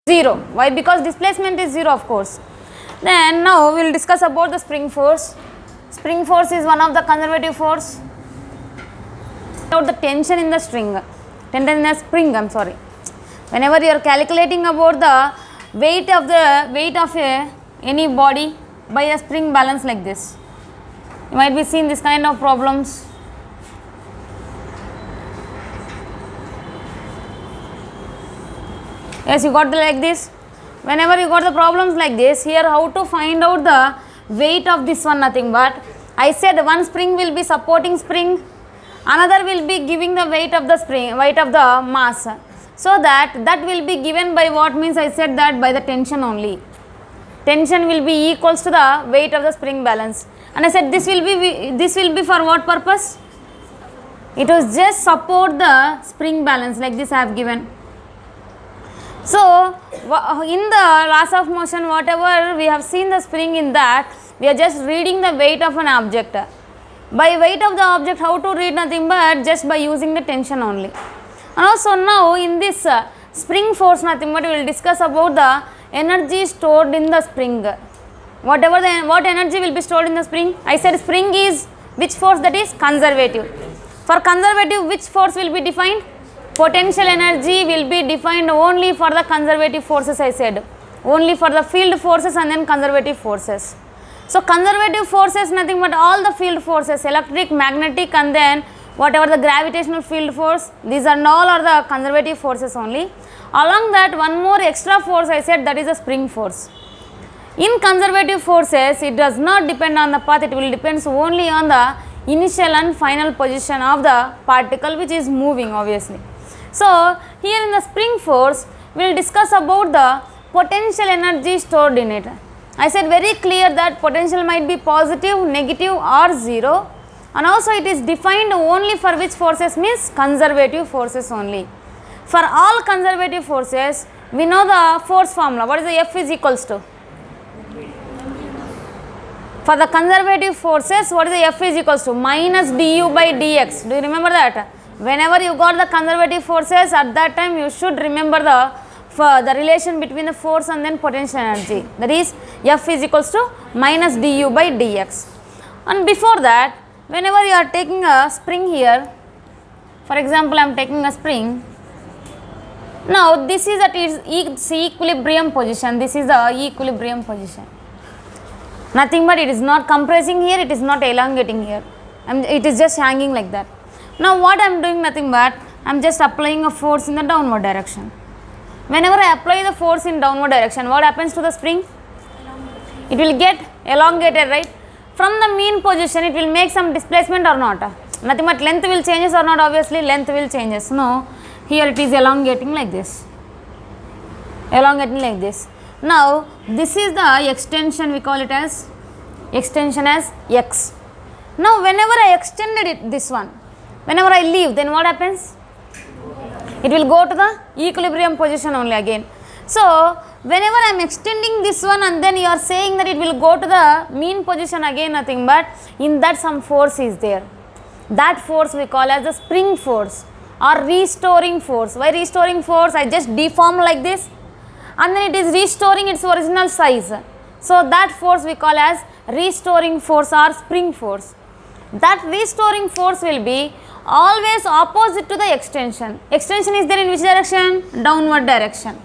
0. Why? Because displacement is 0, of course. Then now we will discuss about the spring force. Spring force is one of the conservative force. About the tension in the string, tension in the spring, I am sorry. Whenever you are calculating about the weight of any body by a spring balance like this, you might be seeing this kind of problems. Yes, you got like this. Whenever you got the problems like this, here how to find out the weight of this one, nothing but I said one spring will be supporting spring, another will be giving the weight of the spring, weight of the mass. So that will be given by what, means I said that by the tension only. Tension will be equals to the weight of the spring balance, and I said this will be for what purpose? It was just support the spring balance, like this I have given. So in the laws of motion, whatever we have seen the spring, in that we are just reading the weight of an object. By weight of the object, how to read, nothing but just by using the tension only. And also now in this spring force, nothing but we will discuss about the energy stored in the spring. What energy will be stored in the spring? I said spring is which force? That is conservative. For conservative, which force will be defined? Potential energy will be defined only for the conservative forces, I said. Only for the field forces and then conservative forces. So conservative forces, nothing but all the field forces, electric, magnetic, and then whatever the gravitational field force, these are all are the conservative forces only. Along that, one more extra force I said, that is a spring force. In conservative forces, it does not depend on the path, it will depends only on the initial and final position of the particle which is moving, obviously. So here in the spring force, we will discuss about the potential energy stored in it. I said very clear that potential might be positive, negative or 0, and also it is defined only for which forces, means conservative forces only. For all conservative forces, we know the force formula. What is the F is equals to? For the conservative forces, what is the F is equals to? Minus du by dx. Do you remember that? Whenever you got the conservative forces, at that time you should remember the relation between the force and then potential energy. That is F is equals to minus du by dx. And before that, whenever you are taking a spring here, for example, I am taking a spring. Now this is at its equilibrium position. This is the equilibrium position. Nothing but it is not compressing here, it is not elongating here. It is just hanging like that. Now what I am doing, nothing but I am just applying a force in the downward direction. Whenever I apply the force in downward direction, what happens to the spring? It will get elongated, right? From the mean position, it will make some displacement or not? Nothing but length will changes or not? Obviously length will changes. No, here it is elongating like this. Elongating like this. Now this is the extension, we call it as extension as x. Now whenever I extended it, this one, whenever I leave, then what happens? It will go to the equilibrium position only again. So whenever I am extending this one and then you are saying that it will go to the mean position again, nothing but in that some force is there. That force we call as the spring force or restoring force. Why restoring force? I just deform like this and then it is restoring its original size. So that force we call as restoring force or spring force. That restoring force will be always opposite to the extension. Extension is there in which direction? Downward direction.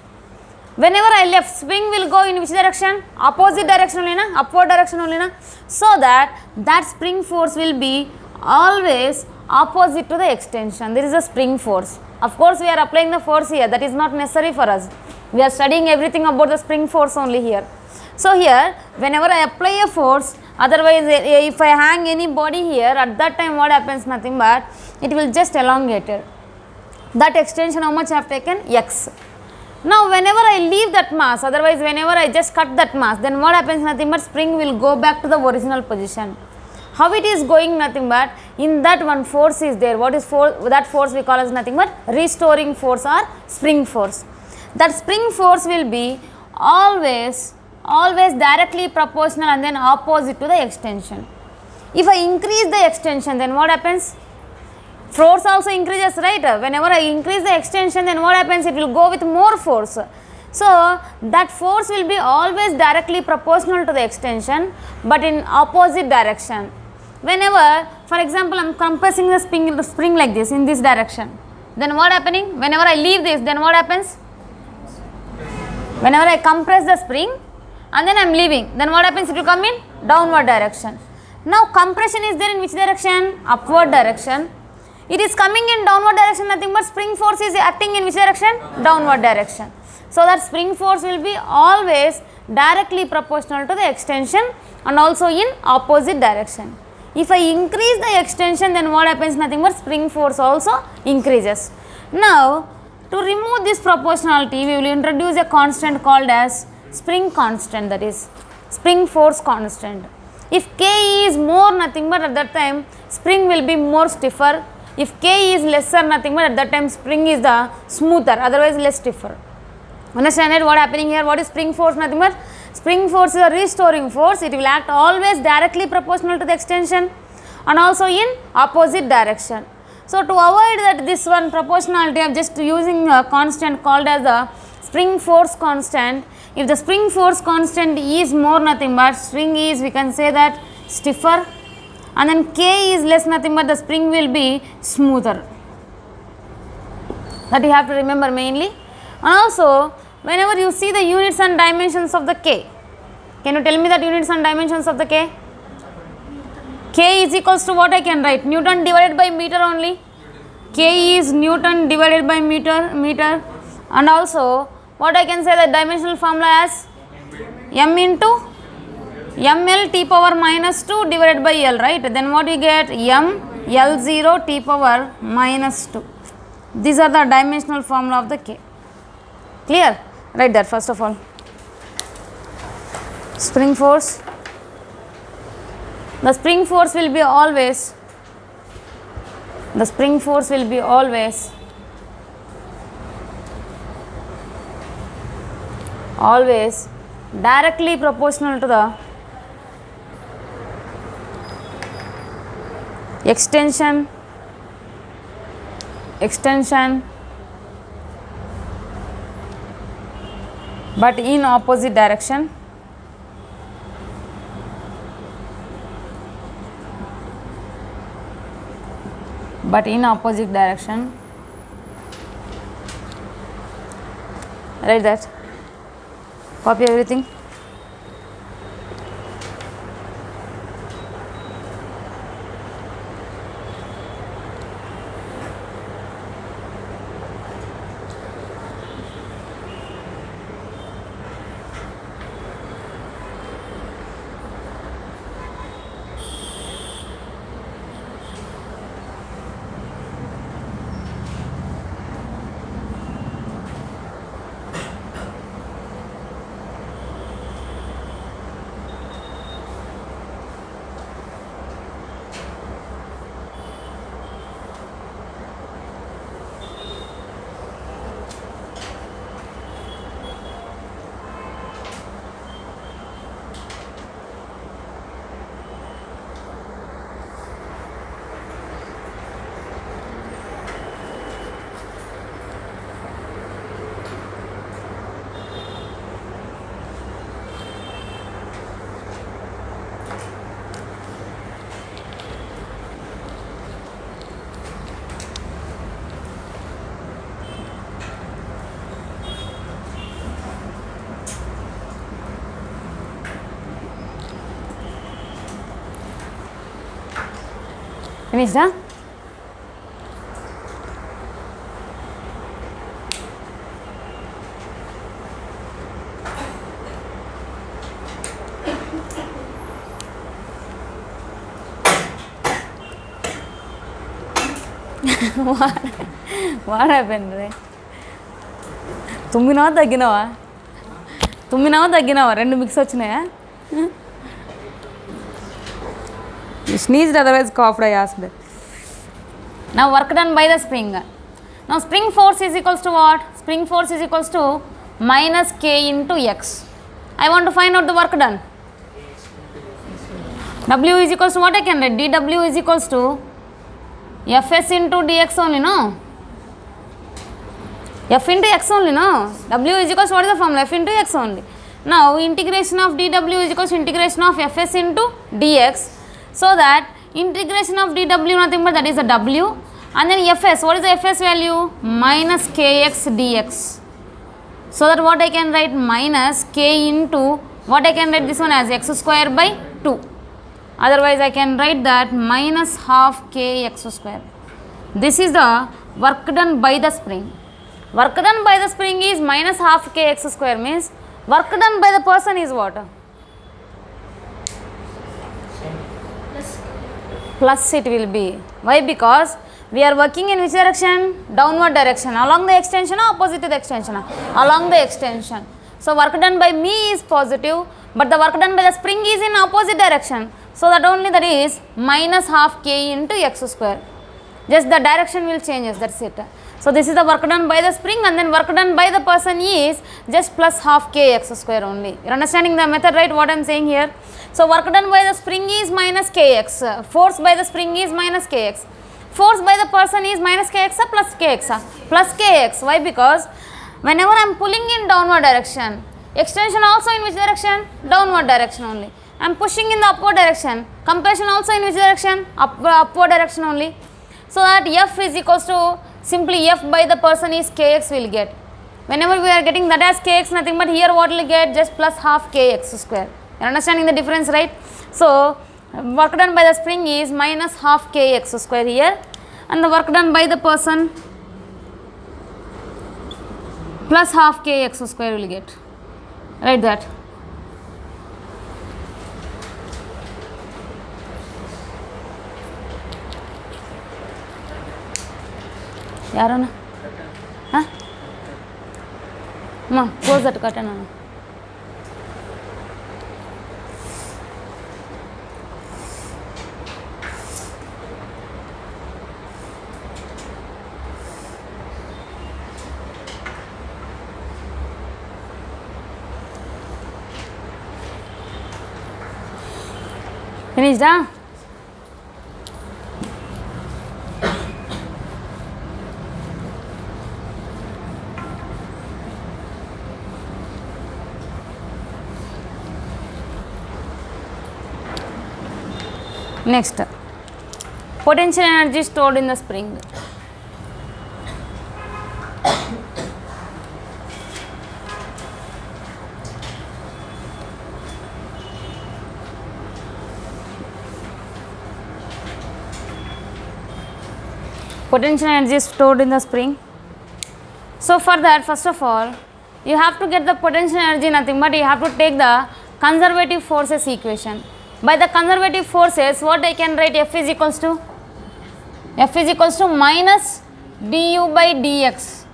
Whenever I left, spring will go in which direction? Opposite direction only, na? Upward direction only, na? So that spring force will be always opposite to the extension. There is a spring force. Of course, we are applying the force here. That is not necessary for us. We are studying everything about the spring force only here. So here, whenever I apply a force, otherwise if I hang any body here, at that time what happens? Nothing but it will just elongate it. That extension, how much I have taken? X. Now whenever I leave that mass, otherwise whenever I just cut that mass, then what happens? Nothing but spring will go back to the original position. How it is going? Nothing but in that one force is there. What is force? That force we call as nothing but restoring force or spring force. That spring force will be always directly proportional and then opposite to the extension. If I increase the extension, then what happens? Force also increases, right? Whenever I increase the extension, then what happens? It will go with more force. So that force will be always directly proportional to the extension but in opposite direction. Whenever, for example, I am compressing the spring like this in this direction, then what happening? Whenever I leave this, then what happens? Whenever I compress the spring and then I am leaving, then what happens? It will come in downward direction. Now compression is there in which direction? Upward direction. It is coming in downward direction, nothing but spring force is acting in which direction? Downward direction. So that spring force will be always directly proportional to the extension and also in opposite direction. If I increase the extension, then what happens? Nothing but spring force also increases. Now to remove this proportionality, we will introduce a constant called as spring constant, that is spring force constant. If K is more, nothing but at that time spring will be more stiffer. If K is lesser, nothing but at that time spring is the smoother, otherwise less stiffer. Understand it? What happening here? What is spring force? Nothing but spring force is a restoring force. It will act always directly proportional to the extension and also in opposite direction. So to avoid that this one proportionality, I am just using a constant called as the spring force constant. If the spring force constant is more, nothing but spring is, we can say that stiffer, and then K is less, nothing but the spring will be smoother. That you have to remember mainly. And also whenever you see the units and dimensions of the K, can you tell me that units and dimensions of the K? K is equals to what I can write? Newton divided by meter only. K is Newton divided by meter, and also what I can say, the dimensional formula as m into ml t power minus 2 divided by L, right? Then what you get? M L0 t power minus 2. These are the dimensional formula of the K. Clear? Write that first of all. Spring force. The spring force will be always directly proportional to the extension but in opposite direction. Write that. Copy everything. Finished, huh? What happened? తుమ్మినావా తగ్గినావా రెండు mix వచ్చినాయా? You sneezed, otherwise coughed, I asked. Now work done by the spring. Now spring force is equals to what? Spring force is equals to minus K into X. I want to find out the work done. W is equals to what I can write? dW is equals to Fs into dx only, no? F into x only, no? W is equals to what is the formula? F into x only. Now integration of dw is equals to integration of fs into dx. So that integration of dw nothing but that is the w, and then fs, what is the fs value? Minus kx dx. So that what I can write? Minus k into, what I can write this one as x square by 2. Otherwise I can write that minus half kx square. This is the work done by the spring. Work done by the spring is minus half kx square, means work done by the person is what? Plus it will be. Why? Because we are working in which direction? Downward direction. Along the extension or opposite to the extension? Along the extension. So work done by me is positive, but the work done by the spring is in opposite direction. So that only that is minus half k into x square. Just the direction will change, that's it. So this is the work done by the spring, and then work done by the person is just plus half kx square only. You are understanding the method, right? What I am saying here. So work done by the spring is minus kx. Force by the spring is minus kx. Force by the person is minus kx plus kx. Plus kx. Why? Because whenever I am pulling in downward direction, extension also in which direction? Downward direction only. I am pushing in the upward direction. Compression also in which direction? Upward direction only. So that f is equals to simply f by the person is kx will get. Whenever we are getting that as kx, nothing but here what will get? Just plus half kx square. You are understanding the difference, right? So work done by the spring is minus half kx square here, and the work done by the person plus half kx square will get. Write that. Yarona? Huh? Ma, close that curtain. Finished, huh? Next, potential energy stored in the spring. Potential energy is stored in the spring. So for that, first of all, you have to get the potential energy, nothing but you have to take the conservative forces equation. By the conservative forces, what I can write? F is equals to minus du by dx.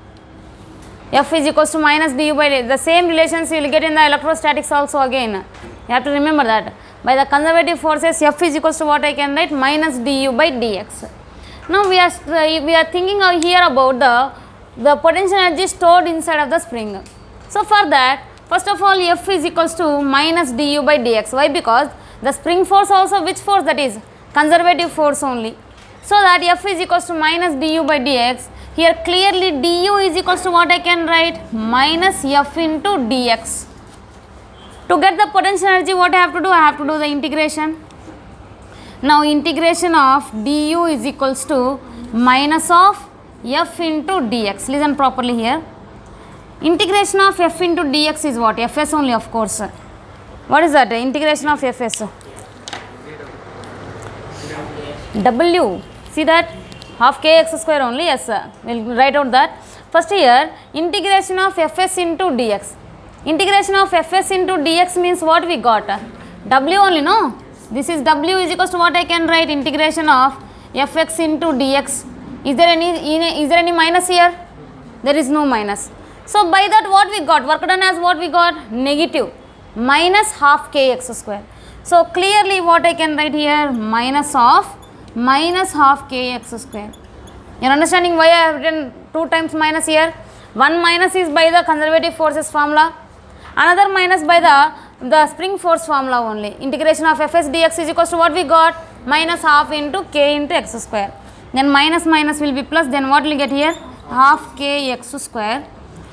F is equals to minus du by dx. The same relations you will get in the electrostatics also again. You have to remember that. By the conservative forces, F is equals to what I can write? Minus du by dx. Now we are thinking here about the potential energy stored inside of the spring. So for that, first of all, F is equals to minus du by dx. Why? Because the spring force also which force? That is conservative force only. So that F is equals to minus du by dx. Here clearly du is equals to what I can write? Minus F into dx. To get the potential energy, what I have to do? I have to do the integration. Now integration of du is equals to minus of F into dx. Listen properly here. Integration of F into dx is what? Fs only, of course. What is that? Integration of Fs. W. See that? Half kx square only. Yes, we will write out that. First here, integration of Fs into dx. Integration of Fs into dx means what we got? W only, no? This is W is equals to what I can write? Integration of Fx into dx. Is there any minus here? There is no minus. So by that what we got? Work done as what we got? Negative. Minus half kx square. So clearly what I can write here? Minus half kx square. You are understanding why I have written 2 times minus here? One minus is by the conservative forces formula. Another minus by the spring force formula only. Integration of Fs dx is equals to what we got? Minus half into k into x square. Then minus will be plus. Then what will get here? half kx square.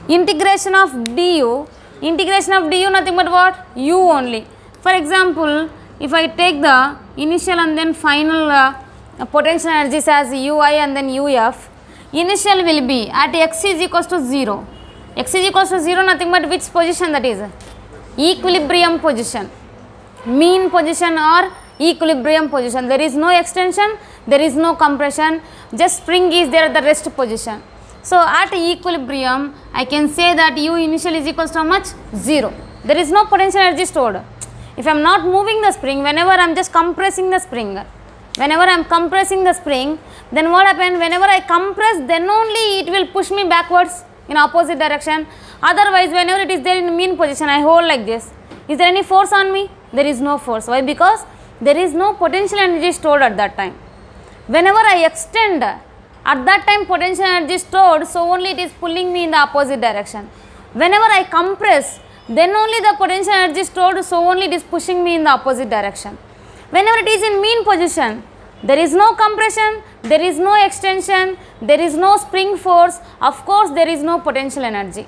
Integration of du nothing but what? U only. For example, if I take the initial and then final potential energies as ui and then uf, initial will be at x is equals to 0. X is equals to 0 nothing but which position that is? Equilibrium position, mean position or equilibrium position. There is no extension, there is no compression, just spring is there at the rest position. So at equilibrium I can say that u initial is equals to how much? 0. There is no potential energy stored. If I am not moving the spring, whenever I am just compressing the spring, then what happens? Whenever I compress, then only it will push me backwards in opposite direction. Otherwise, whenever it is there in mean position, I hold like this. Is there any force on me? There is no force. Why? Because there is no potential energy stored at that time. Whenever I extend, at that time potential energy stored, so only it is pulling me in the opposite direction. Whenever I compress, then only the potential energy stored, so only it is pushing me in the opposite direction. Whenever it is in mean position, there is no compression, there is no extension, there is no spring force, of course there is no potential energy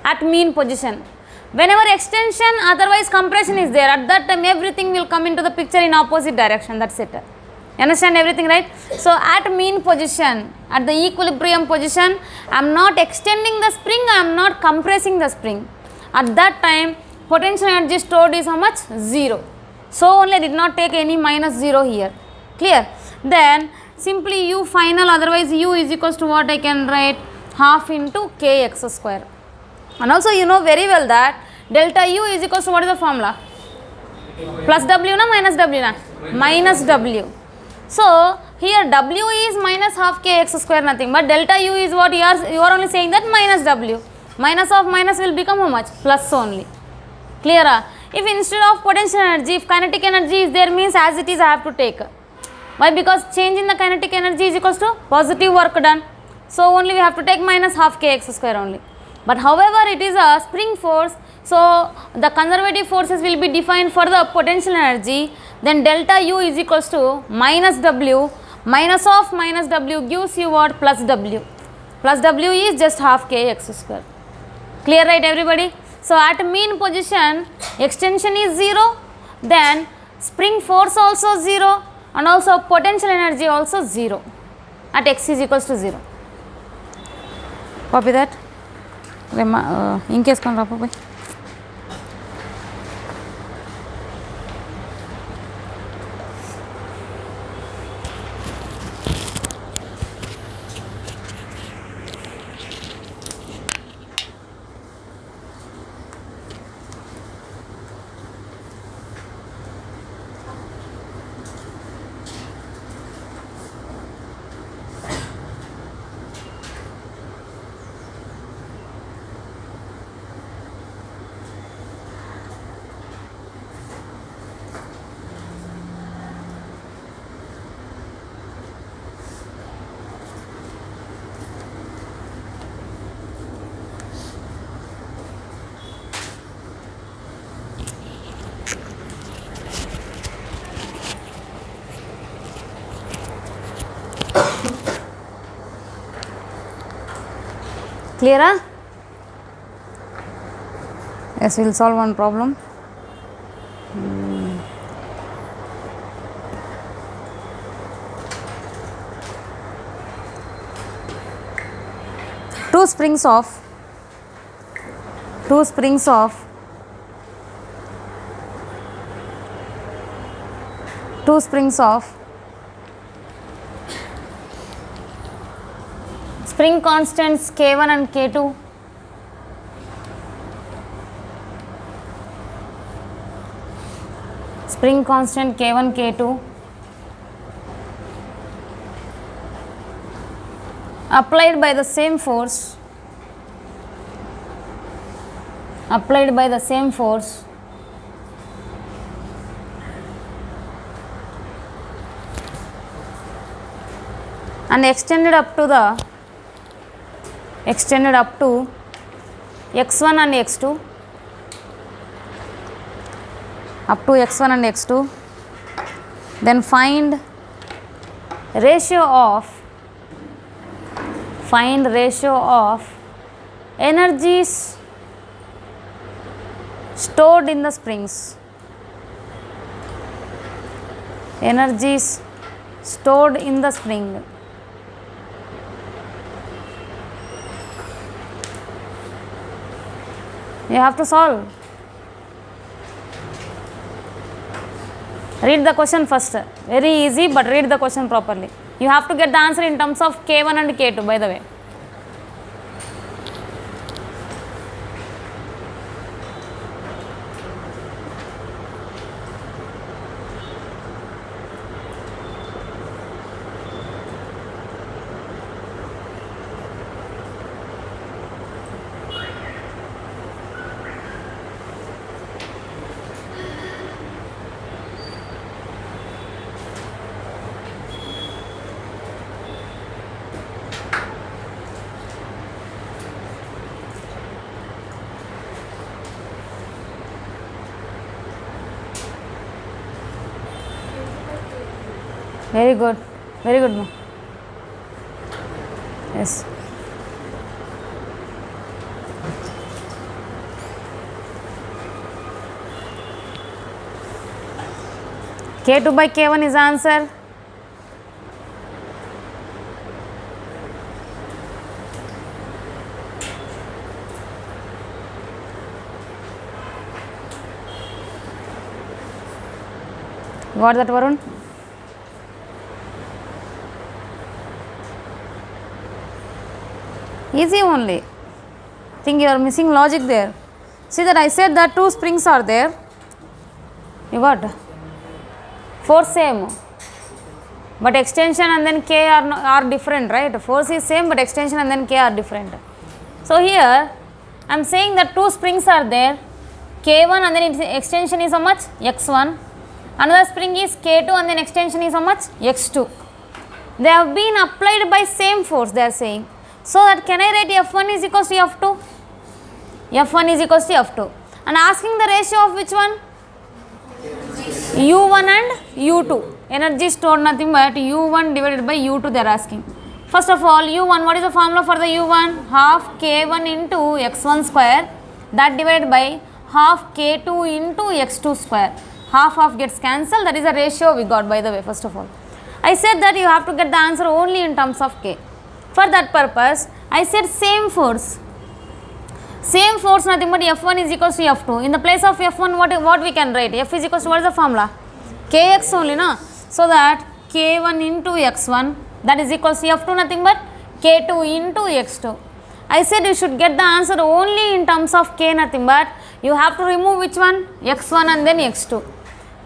at mean position. Whenever extension, otherwise compression is there, at that time everything will come into the picture in opposite direction, that's it. You understand everything, right? So at mean position, at the equilibrium position, I am not extending the spring, I am not compressing the spring. At that time potential energy stored is how much? 0. So only I did not take any minus 0 here. Clear? Then simply u final, otherwise u is equals to what I can write? Half into kx square. And also you know very well that delta u is equals to what is the formula? Plus w na minus w na? Minus w. So here w is minus half kx square nothing but delta u is what you are only saying that minus w. Minus of minus will become how much? Plus only. Clear? If instead of potential energy, if kinetic energy is there, means as it is I have to take. Why? Because change in the kinetic energy is equals to positive work done. So only we have to take minus half kx square only. But however it is a spring force, so the conservative forces will be defined for the potential energy. Then delta u is equals to minus w. Minus of minus w gives you what? Plus w. Plus w is just half kx square. Clear, right everybody? So at mean position extension is 0, then spring force also 0 and also potential energy also 0 at x is equals to 0. Copy that. In case can drop away. Clear? Yes, we will solve one problem. Two springs of spring constants K1 and K2 spring constant K1 K2 applied by the same force and extended up to x1 and x2 then find ratio of Find ratio of energies stored in the springs. Energies stored in the spring. You have to solve. Read the question first. Very easy, but read the question properly. You have to get the answer in terms of K1 and K2, by the way. Very good, very good. Yes. K2 by K1 is answer. Got that, Varun? Easy only. Think you are missing logic there. See that I said that two springs are there. You got force same, but extension and then K are different, right? Force is same, but extension and then K are different. So here I am saying that two springs are there. K1 and then its extension is how much? X1. Another spring is K2 and then extension is how much? X2. They have been applied by same force, they are saying. So that can I write F1 is equals to F2? F1 is equals to F2. And asking the ratio of which one? U1 and U2. Energy stored nothing but U1 divided by U2 they are asking. First of all, U1, what is the formula for the U1? Half K1 into X1 square, that divided by half K2 into X2 square. Half gets cancelled, that is the ratio we got, by the way. First of all, I said that you have to get the answer only in terms of K. For that purpose, I said same force. Same force nothing but F1 is equals to F2. In the place of F1, what we can write? F is equals to, what is the formula? Kx only, na? So that K1 into X1, that is equals to F2 nothing but K2 into X2. I said you should get the answer only in terms of K nothing but you have to remove which one? X1 and then X2.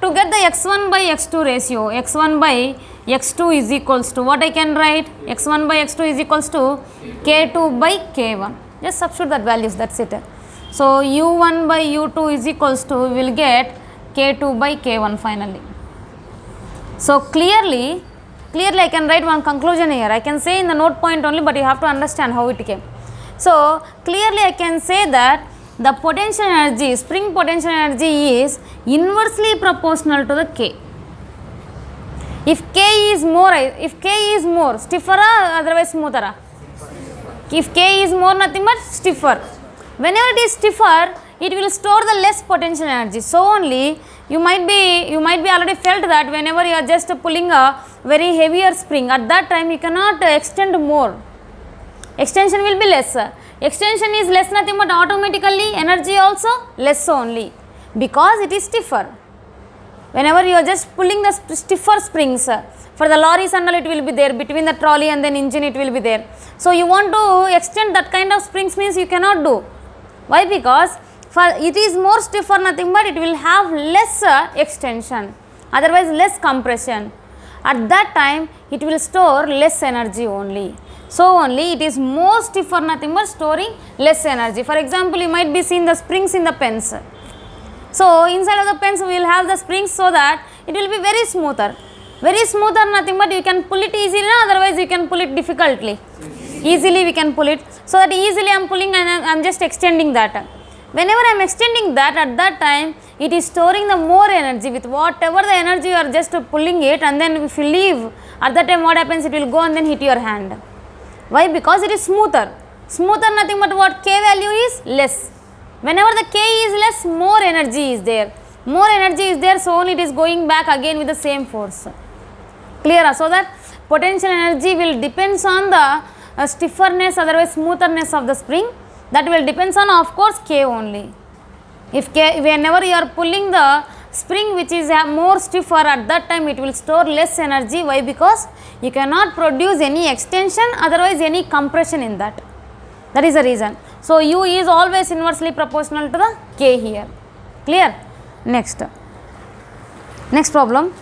To get the X1 by X2 ratio, X1 by X2 is equals to, what I can write? X1 by X2 is equals to K2 by K1. Just substitute that values, that's it. So U1 by U2 is equals to, we will get K2 by K1 finally. So clearly I can write one conclusion here. I can say in the note point only, but you have to understand how it came. So clearly I can say that the potential energy, spring potential energy is inversely proportional to the K. If K is more, stiffer or otherwise smoother? If K is more, nothing but stiffer. Whenever it is stiffer, it will store the less potential energy. So only you might be already felt that whenever you are just pulling a very heavier spring, at that time you cannot extend more. Extension will be less. Extension is less nothing but automatically energy also less only, because it is stiffer. Whenever you are just pulling the stiffer springs, for the lorries and all it will be there, between the trolley and then engine it will be there. So you want to extend that kind of springs means you cannot do. Why? Because for it is more stiffer nothing but it will have less extension, otherwise less compression. At that time it will store less energy only. So only it is more stiffer nothing but storing less energy. For example, you might be seeing the springs in the pens. So inside of the pens we will have the springs so that it will be very smoother. Very smoother nothing but you can pull it easily, otherwise you can pull it difficultly. Easily we can pull it. So that easily I am pulling and I am just extending that. Whenever I am extending that, at that time it is storing the more energy with whatever the energy you are just pulling it, and then if you leave, at that time what happens, it will go and then hit your hand. Why? Because it is smoother. Smoother nothing but what? K value is less. Whenever the K is less, more energy is there. More energy is there, so only it is going back again with the same force. Clear? So that potential energy will depends on the stiffness, otherwise smoothness of the spring. That will depends on, of course, K only. If K, whenever you are pulling the spring which is more stiffer, at that time it will store less energy. Why? Because you cannot produce any extension, otherwise any compression in that. That is the reason. So U is always inversely proportional to the K here. Clear? Next problem.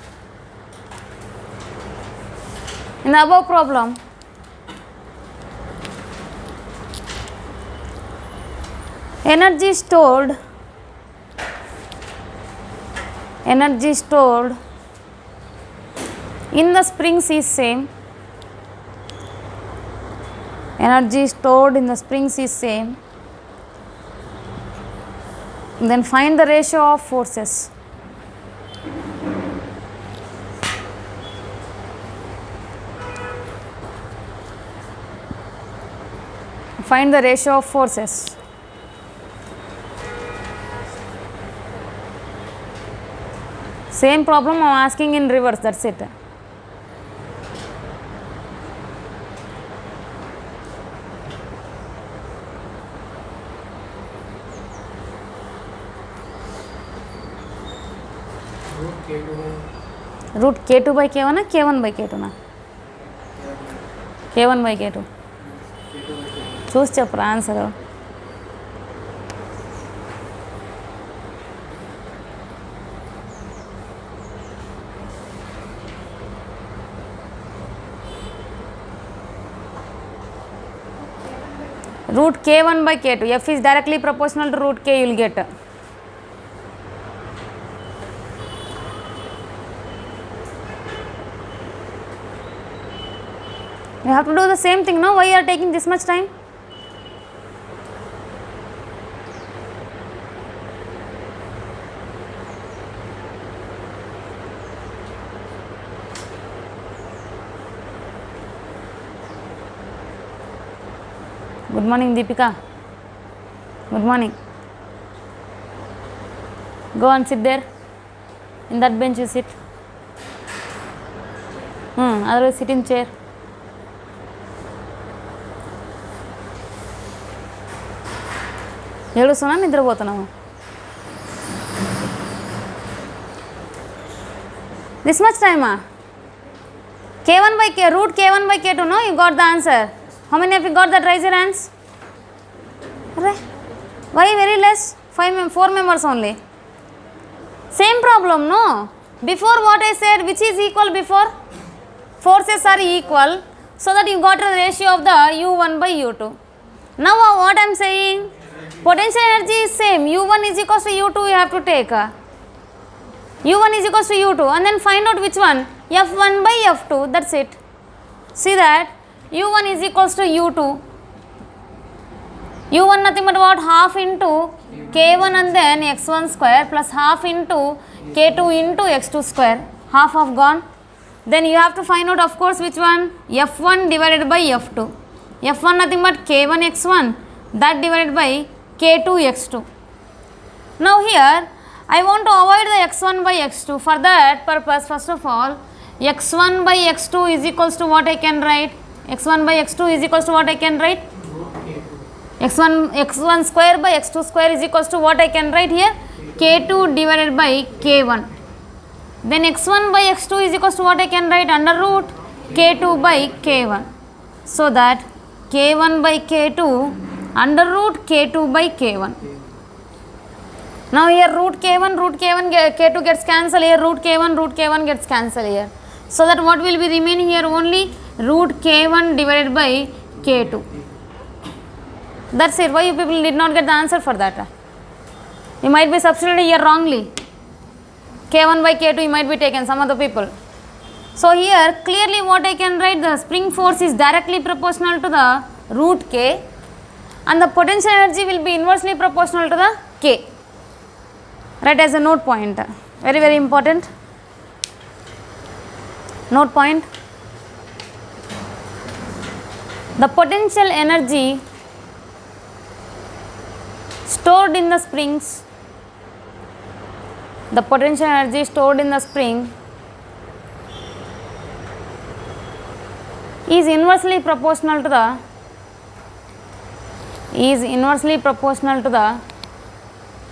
In the above problem, energy stored in the springs is same. Energy stored in the springs is same. Then find the ratio of forces. Find the ratio of forces. Same problem I am asking in reverse, that's it. Root K2 by K1 na K1 by K2 na? K1 by K2. చూసి చెప్పరా answer. Root K1 by K2. F is directly proportional to root K, you will get. You have to do the same thing, no? Why you are taking this much time? Good morning, Deepika. Good morning. Go and sit there. In that bench you sit. Otherwise sit in chair. ఏడుస్తున్నా నిద్రపోతున్నాము. This much time K1 by K, root K1 by K2, no? You got the answer. How many of you got that? Raise your hands. Why very less? 4 members only. Same problem, no? Before what I said, which is equal before? Forces are equal, so that you got a ratio of the U1 by U2. Now what I am saying? Potential energy is same. U1 is equals to U2 you have to take. U1 is equals to U2 and then find out which one? F1 by F2, that's it. See that? U1 is equals to U2. U1 nothing but what? Half into K1 and then x1 square plus half into K2 into x2 square. Half of gone. Then you have to find out, of course, which one? F1 divided by F2. F1 nothing but K1 x1, that divided by K2 x2. Now here I want to avoid the x1 by x2. For that purpose, first of all, x1 by x2 is equals to what I can write? X1 by x2 is equals to what I can write? x1 square by x2 square is equals to what I can write here? K2 divided by K1. Then x1 by x2 is equals to what I can write? Under root K2 by K1. So that K1 by K2 under root K2 by K1. Now here root K1 K2 gets cancelled here, root K1 gets cancelled here. So that what will be remaining here? Only root K1 divided by K2. That's it. Why you people did not get the answer for that? You might be substituted here wrongly. K1 by K2 you might be taken, some other people. So here clearly what I can write? The spring force is directly proportional to the root K and the potential energy will be inversely proportional to the K. Right, as a note point. Very, very important. Note point. The potential energy stored in the springs, the potential energy stored in the spring is inversely proportional to the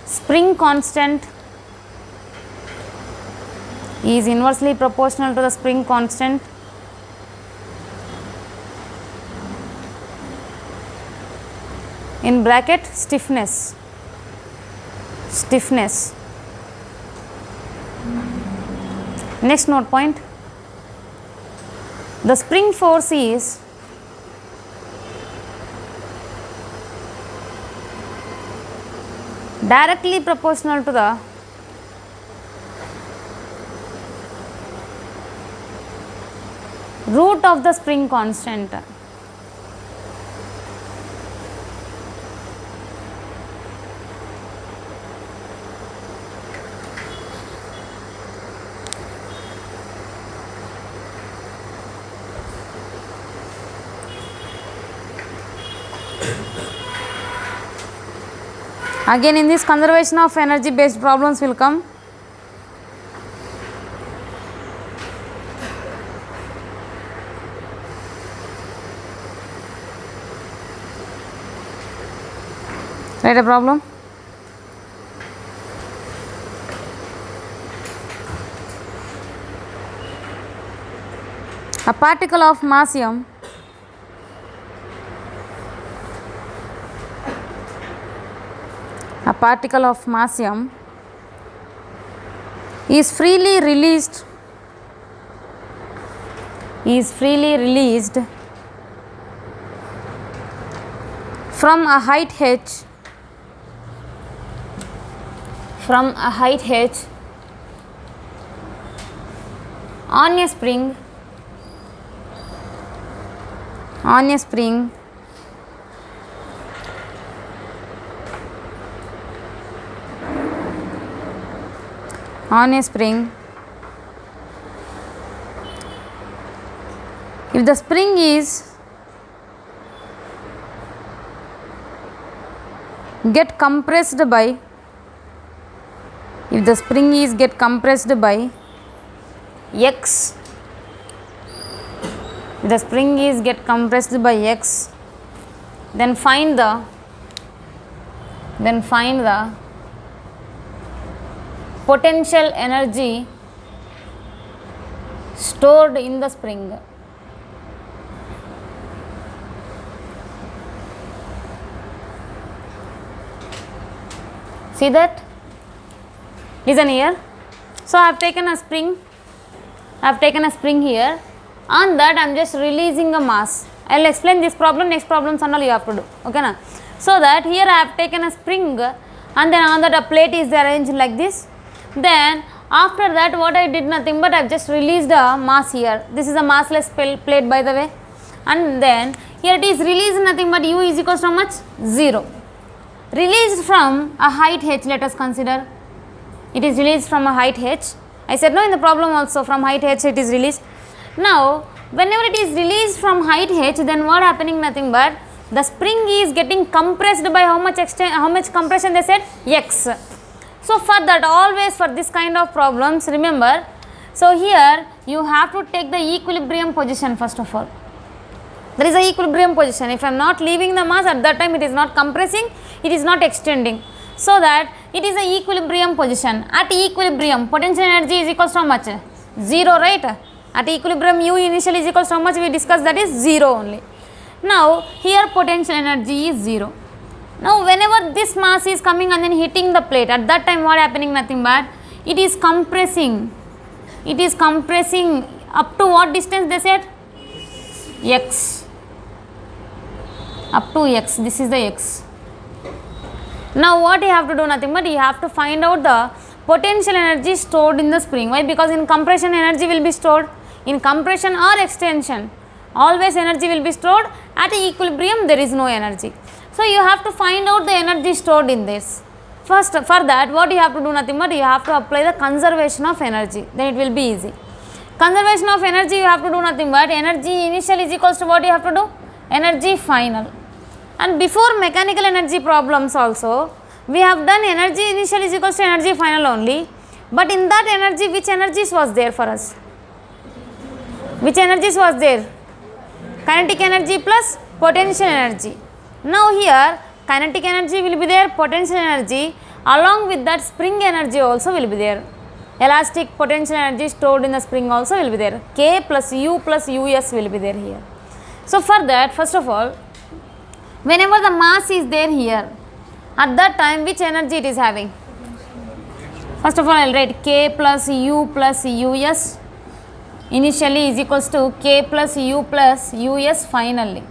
spring constant, is inversely proportional to the spring constant in bracket stiffness. Next note point, the spring force is directly proportional to the root of the spring constant. Again, in this conservation of energy based problems will come. Write a problem. A particle of mass m is freely released from a height h on a spring if the spring is get compressed by x, then find the potential energy stored in the spring. See that? Listen here. So I have taken a spring here. On that I am just releasing a mass. I will explain this problem, next problems and all you have to do. Okay na? So that here I have taken a spring and then on that a plate is arranged like this. Then after that what I did nothing but I have just released a mass here. This is a massless plate by the way. And then here it is released nothing but u is equals to how much? 0. Released from a height h, let us consider. It is released from a height h. I said no in the problem also, from height h it is released. Now whenever it is released from height h, then what happening nothing but the spring is getting compressed by how much compression they said? X. So for that, always for this kind of problems, remember, so here you have to take the equilibrium position first of all. There is a equilibrium position. If I am not leaving the mass, at that time it is not compressing, it is not extending. So that it is a equilibrium position. At equilibrium, potential energy is equals to how much? 0, right? At equilibrium, u initial is equals to how much? We discussed, that is 0 only. Now here potential energy is 0. Now whenever this mass is coming and then hitting the plate, at that time what happening nothing but it is compressing. It is compressing up to what distance they said? X. Up to x. This is the x. Now what you have to do nothing but you have to find out the potential energy stored in the spring. Why? Because in compression energy will be stored. In compression or extension, always energy will be stored. At equilibrium there is no energy. So you have to find out the energy stored in this. First, for that what you have to do nothing but you have to apply the conservation of energy. Then it will be easy. Conservation of energy, you have to do nothing but energy initial is equals to what you have to do? energy final. And before mechanical energy problems also, we have done energy initial is equals to energy final only. But in that energy, which energies was there for us? Which energies was there? Kinetic energy plus potential energy. Now here, kinetic energy will be there, potential energy, along with that spring energy also will be there. Elastic potential energy stored in the spring also will be there. K plus U plus US will be there here. So for that, first of all, whenever the mass is there here, at that time which energy it is having? First of all, I will write K plus U plus US initially is equals to K plus U plus US finally.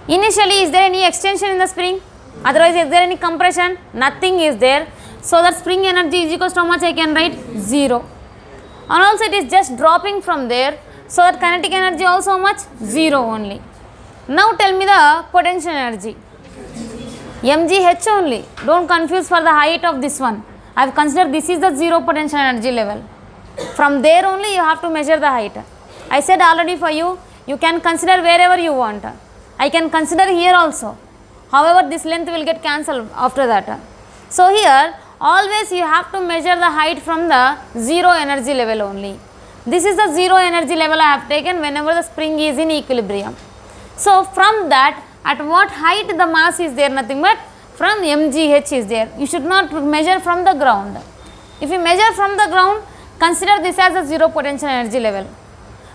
Initially, is there any extension in the spring? Otherwise, is there any compression? Nothing is there. So that spring energy is equals to how much I can write? 0. And also it is just dropping from there. So that kinetic energy also how much? 0 only. Now tell me the potential energy. mgh only. Don't confuse for the height of this one. I have considered this is the 0 potential energy level. From there only you have to measure the height. I said already for you, you can consider wherever you want. I can consider here also. However, this length will get cancelled after that. So here, always you have to measure the height from the 0 energy level only. This is the 0 energy level I have taken whenever the spring is in equilibrium. So from that, at what height the mass is there? Nothing but from mgh is there. You should not measure from the ground. If you measure from the ground, consider this as a 0 potential energy level.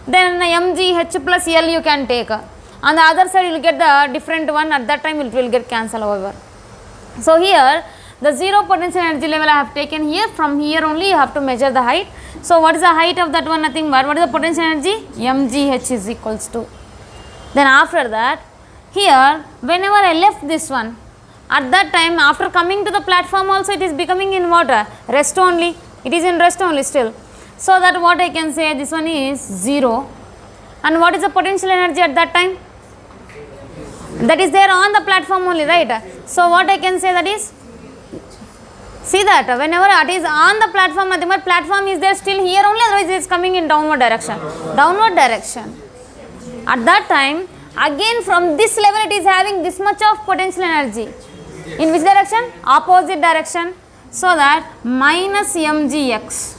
Then mgh plus L you can take. On the other side you will get the different one, at that time it will get cancelled however. So here the 0 potential energy level I have taken here, from here only you have to measure the height. So what is the height of that one? Nothing but what is the potential energy? mgh is equals to. Then after that, here whenever I left this one, at that time after coming to the platform also it is becoming in water, rest only, it is in rest only still. So that what I can say, this one is 0. And what is the potential energy at that time? That is there on the platform only, right? So what I can say, that is, see that whenever it is on the platform, nothing but platform is there still here only, otherwise it is coming in downward direction. Downward direction. At that time, again from this level it is having this much of potential energy. In which direction? Opposite direction. So that minus mgx.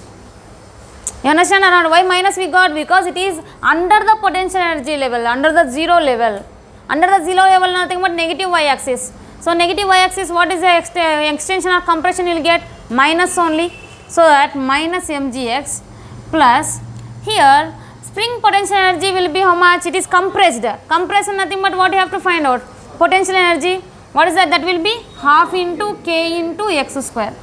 You understand or not? Why minus we got? Because it is under the potential energy level, under the 0 level. Under the 0 level, nothing but negative y-axis. So negative y-axis, what is the extension or compression you will get? Minus only. So that minus mgx plus here spring potential energy will be how much? It is compressed. Compression nothing but what you have to find out? Potential energy. What is that? That will be half into k into x square.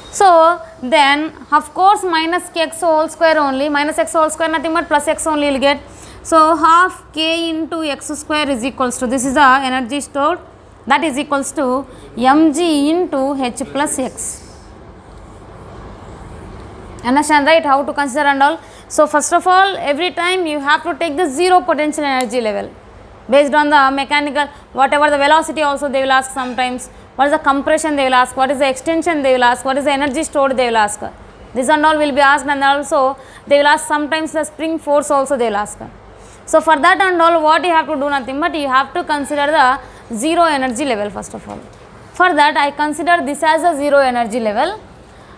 So then of course minus x whole square only, minus x whole square nothing but plus x only you will get. So half k into x square is equals to, this is the energy stored, that is equals to mg into h plus x. Understand, right, how to consider and all. So first of all, every time you have to take the 0 potential energy level based on the mechanical, whatever the velocity also they will ask sometimes, what is the compression they will ask, what is the extension they will ask, what is the energy stored they will ask. This and all will be asked, and also they will ask sometimes the spring force also they will ask. So for that and all, what you have to do? Nothing but you have to consider the 0 energy level first of all. For that I consider this as a 0 energy level,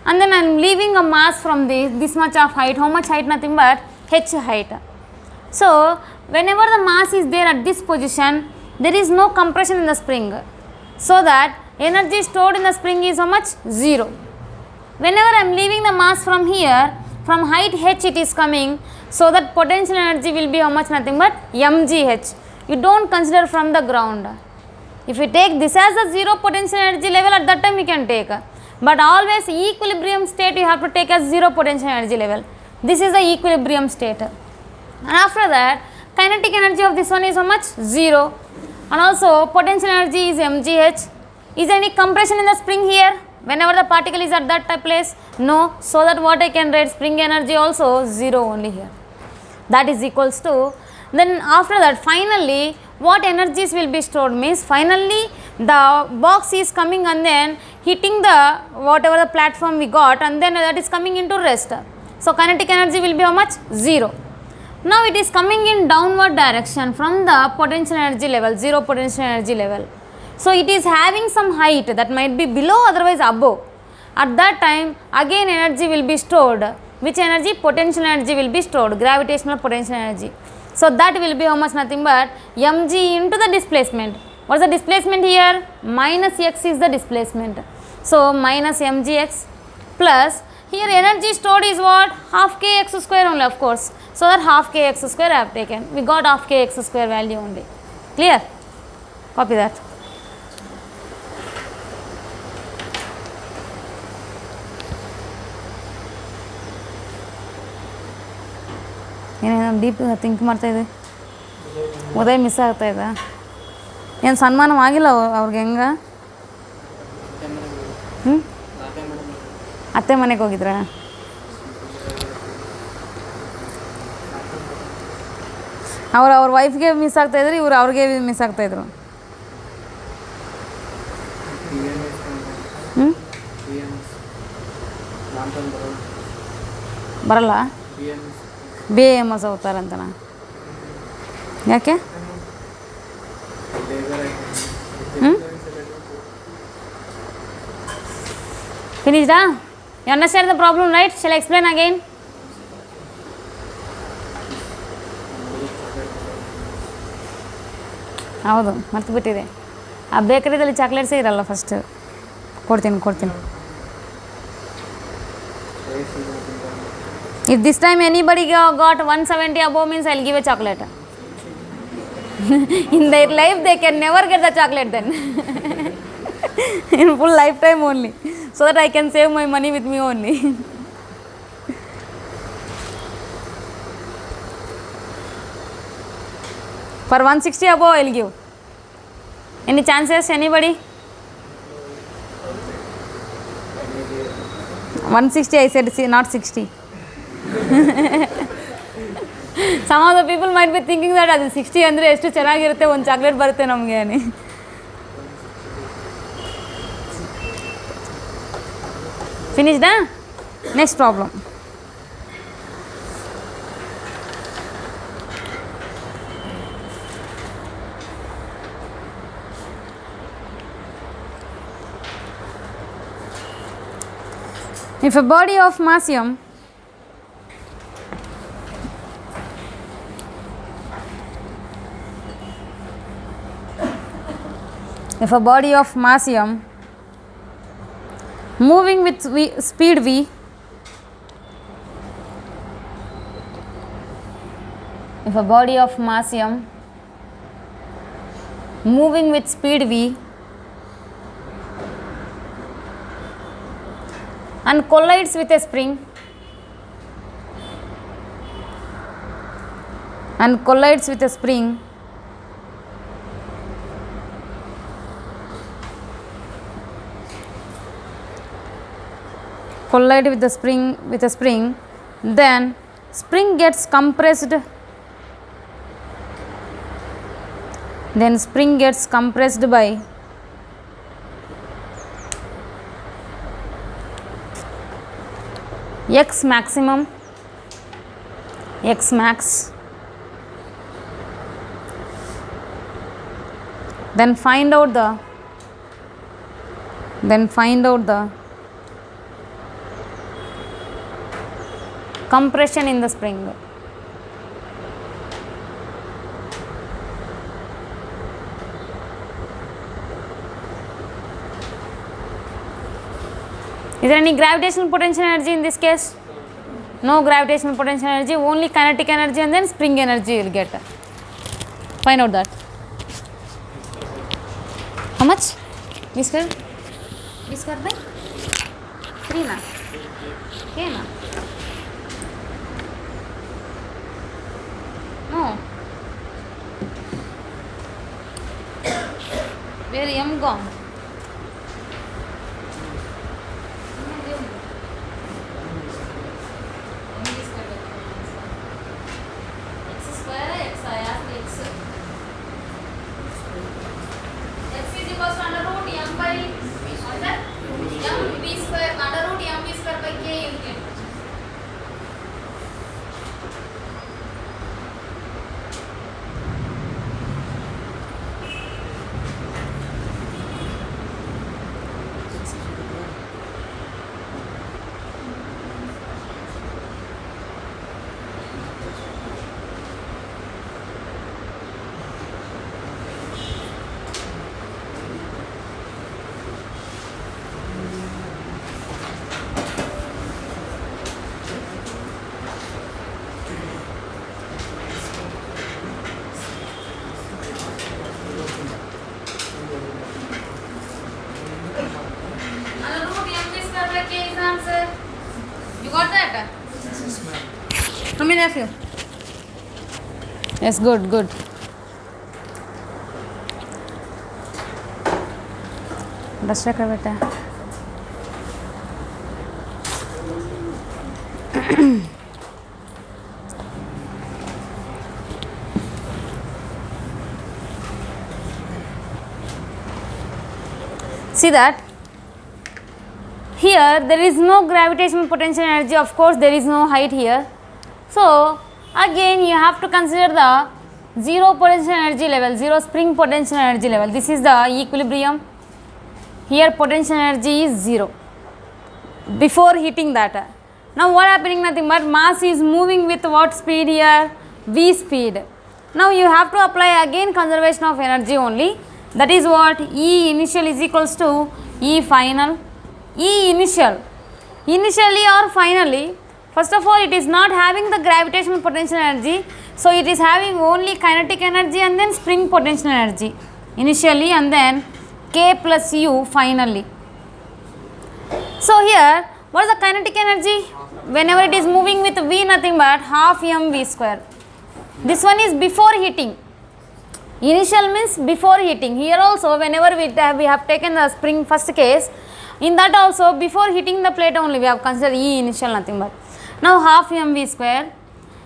and then I am leaving a mass from this much of height. How much height? Nothing but h height. So whenever the mass is there at this position, there is no compression in the spring. So that energy stored in the spring is how much? 0. Whenever I am leaving the mass from here, from height h it is coming, so that potential energy will be how much? Nothing but mgh. You don't consider from the ground. If you take this as a 0 potential energy level, at that time you can take. But always equilibrium state you have to take as 0 potential energy level. This is the equilibrium state. And after that, kinetic energy of this one is how much? 0. And also potential energy is mgh. Is there any compression in the spring here? Whenever the particle is at that place? No. So that what I can write? Spring energy also 0 only here. That is equals to, then after that finally what energies will be stored means, finally the box is coming and then hitting the whatever the platform we got, and then that is coming into rest. So kinetic energy will be how much? 0. Now it is coming in downward direction from the potential energy level, zero potential energy level. So it is having some height that might be below, otherwise above. At that time again energy will be stored. Which energy? Potential energy will be stored, gravitational potential energy. So that will be how much? Nothing but mg into the displacement. What is the displacement here? Minus x is the displacement. So minus mgx plus, here energy stored is what? Half kx square only, of course. So that half kx square I have taken. We got half kx square value only. Clear? Copy that. ಏನೇನು deep think ಮಾಡ್ತಾಯಿದೆ. ಉದಯ miss ಆಗ್ತಾಯಿದೆ. ಏನು ಸನ್ಮಾನ ಆಗಿಲ್ಲ ಅವ್ರಿಗೆ? ಹೆಂಗೆ ಅತ್ತೆ ಮನೆಗೆ ಹೋಗಿದ್ರಾ? ಅವ್ರ ವೈಫ್ಗೆ ಮಿಸ್ ಆಗ್ತಾಯಿದ್ರು, ಇವ್ರು ಅವ್ರಿಗೆ ಮಿಸ್ ಆಗ್ತಾಯಿದ್ರು. ಬರಲ್ಲ? ಬಿ ಎಮ್ ಎಸ್ ಹೋಗ್ತಾರಂತನ? ಯಾಕೆ? Finished? You understand the problem, right? Shall I explain again? ಹೌದು, ಮರ್ತು ಬಿಟ್ಟಿದೆ. ಆ ಬೇಕರಿದಲ್ಲಿ ಚಾಕ್ಲೇಟ್ಸೇ ಇರಲ್ಲ. ಫಸ್ಟ್ ಕೊಡ್ತೀನಿ. If this time anybody got 170 above means I will give a chocolate. In their life they can never get the chocolate then. In full lifetime only. So that I can save my money with me only. For 160 above I will give. Any chances? Anybody? 160 I said, not 60. Some of the people might be thinking that ಅದು 60 ಅಂದರೆ ಎಷ್ಟು ಚೆನ್ನಾಗಿರುತ್ತೆ, ಒಂದು chocolate ಬರುತ್ತೆ ನಮಗೆ అని. Finished? Next problem. If a body of mass m moving with speed v if a body of mass m moving with speed v and collides with a spring collide with a spring, then spring gets compressed by x maximum, x max, then find out the compression in the spring. Is there any gravitational potential energy in this case? No gravitational potential energy, only kinetic energy and then spring energy you will get. Find out that. How much? Whisker by 3 na? Okay na? No. Where m gone? You got that? Come in, nephew. Yes, good, good. Duster कर बेटा. See that here there is no gravitational potential energy, of course there is no height here. So again you have to consider the zero potential energy level, zero spring potential energy level. This is the equilibrium. Here potential energy is 0 before hitting that. Now what happening, nothing but mass is moving with what speed here, v speed. Now you have to apply again conservation of energy only. That is what E initial is equals to E final. E initial, initially or finally, first of all it is not having the gravitational potential energy, so it is having only kinetic energy and then spring potential energy initially and then K plus U finally. So here what is the kinetic energy? Whenever it is moving with V, nothing but half mv square. This one is before heating. Initial means before heating. Here also whenever we have taken the spring first case, in that also before heating the plate only we have considered E initial, nothing but. Now half mv square.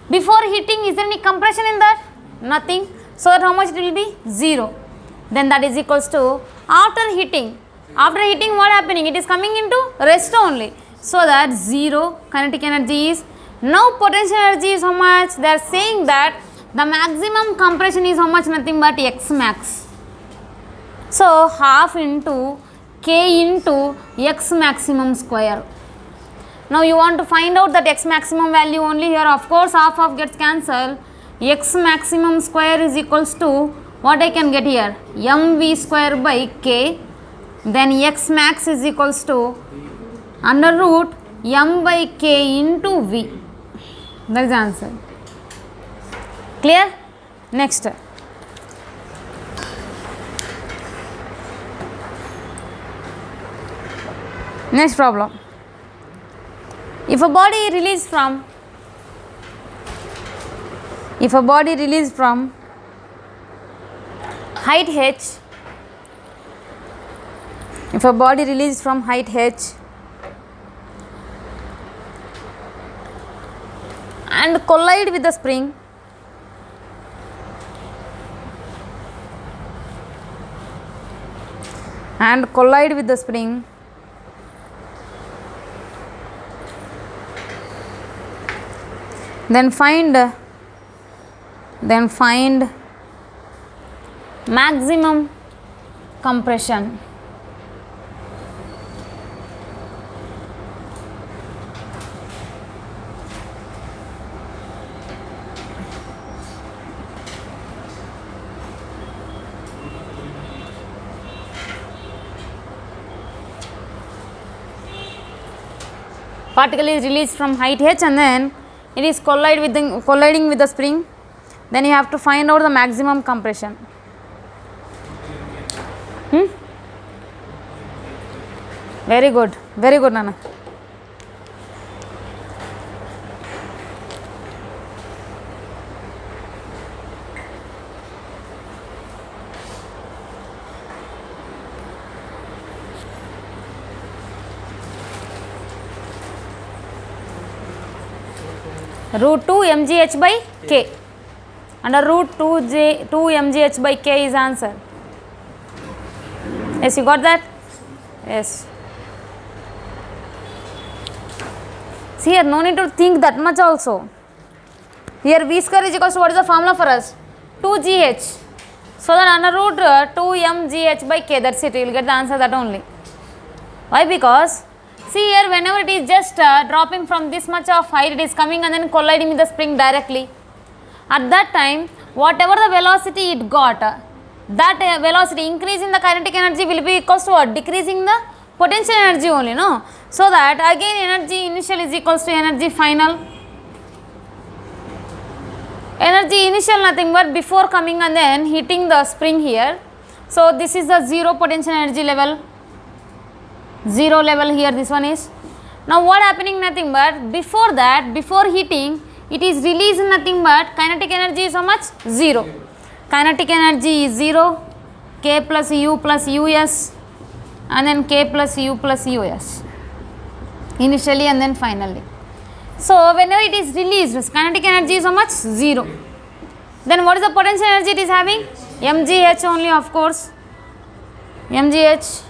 Before heating, is there any compression in that? Nothing. So how much it will be? 0. Then that is equals to after heating. After heating what happening? It is coming into rest only. So that 0 kinetic energy is. Now potential energy is how much? They are saying that the maximum compression is how much? Nothing but X max. So half into K into X maximum square. Now you want to find out that X maximum value only. Here of course half gets cancelled. X maximum square is equals to what I can get here? mv square by K. Then X max is equals to under root m by K into V. That is the answer. Clear? Next. Next problem. If a body released from height h, and collide with the spring, then find maximum compression. Particle is released from height h and then it is colliding with the spring. Then you have to find out the maximum compression. Very good, Nana. Root 2 mgh by K. Under root 2 mgh by K is answer. Yes, you got that? Yes. See here, no need to think that much also. Here V square is equals to what is the formula for us? 2gh. So that under root 2 mgh by K, that's it. You will get the answer that only. Why? Because see here, whenever it is just dropping from this much of height, it is coming and then colliding with the spring directly. At that time, whatever the velocity it got, that velocity increasing the kinetic energy will be equals to what? Decreasing the potential energy only, no? So that again energy initial is equals to energy final. Energy initial nothing but before coming and then hitting the spring here. So this is the zero potential energy level. 0 level here, this one is. Now what happening, nothing but before that, before heating, it is releasing nothing but kinetic energy is how much? 0. Kinetic energy is 0, K plus U plus US, and then K plus U plus US initially and then finally. So whenever it is released, kinetic energy is how much? 0. Then what is the potential energy it is having? mgh only, of course, mgh.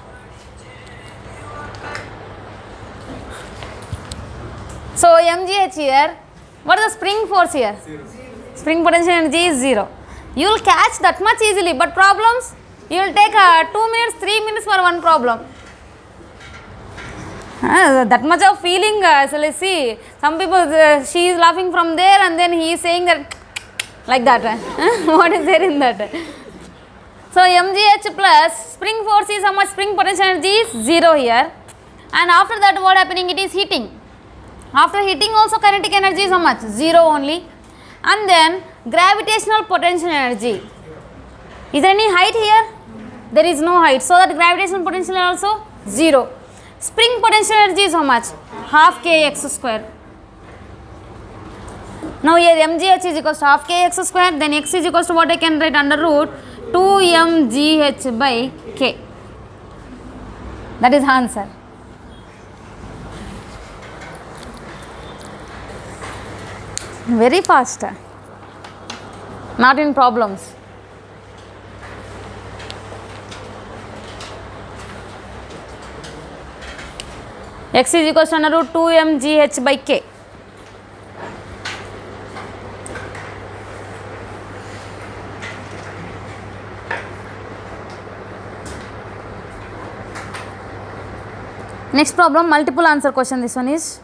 So mgh here, what is the spring force here? 0. Spring potential energy is 0. You will catch that much easily, but problems, you will take 2 minutes, 3 minutes for one problem. That much of feeling, so let's see, some people, she is laughing from there and then he is saying that like that. What is there in that? So mgh plus spring force is how much? Spring potential energy is 0 here, and after that what happening? It is heating. After heating also kinetic energy is how much? 0 only, and then gravitational potential energy. Is there any height here? There is no height, so that gravitational potential is also 0. Spring potential energy is how much? Half kx square. Now here mgh is equals to half kx square, then x is equals to what I can write? Under root 2mgh by k. That is answer. Very fast, not in problems. X is equals to under root 2mgh by k. Next problem, multiple answer question. This one is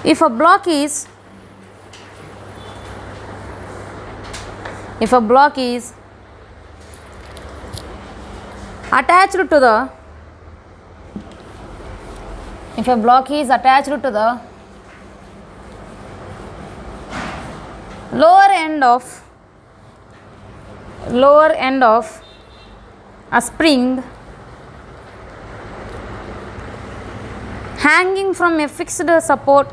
if a block is attached to the lower end of a spring hanging from a fixed support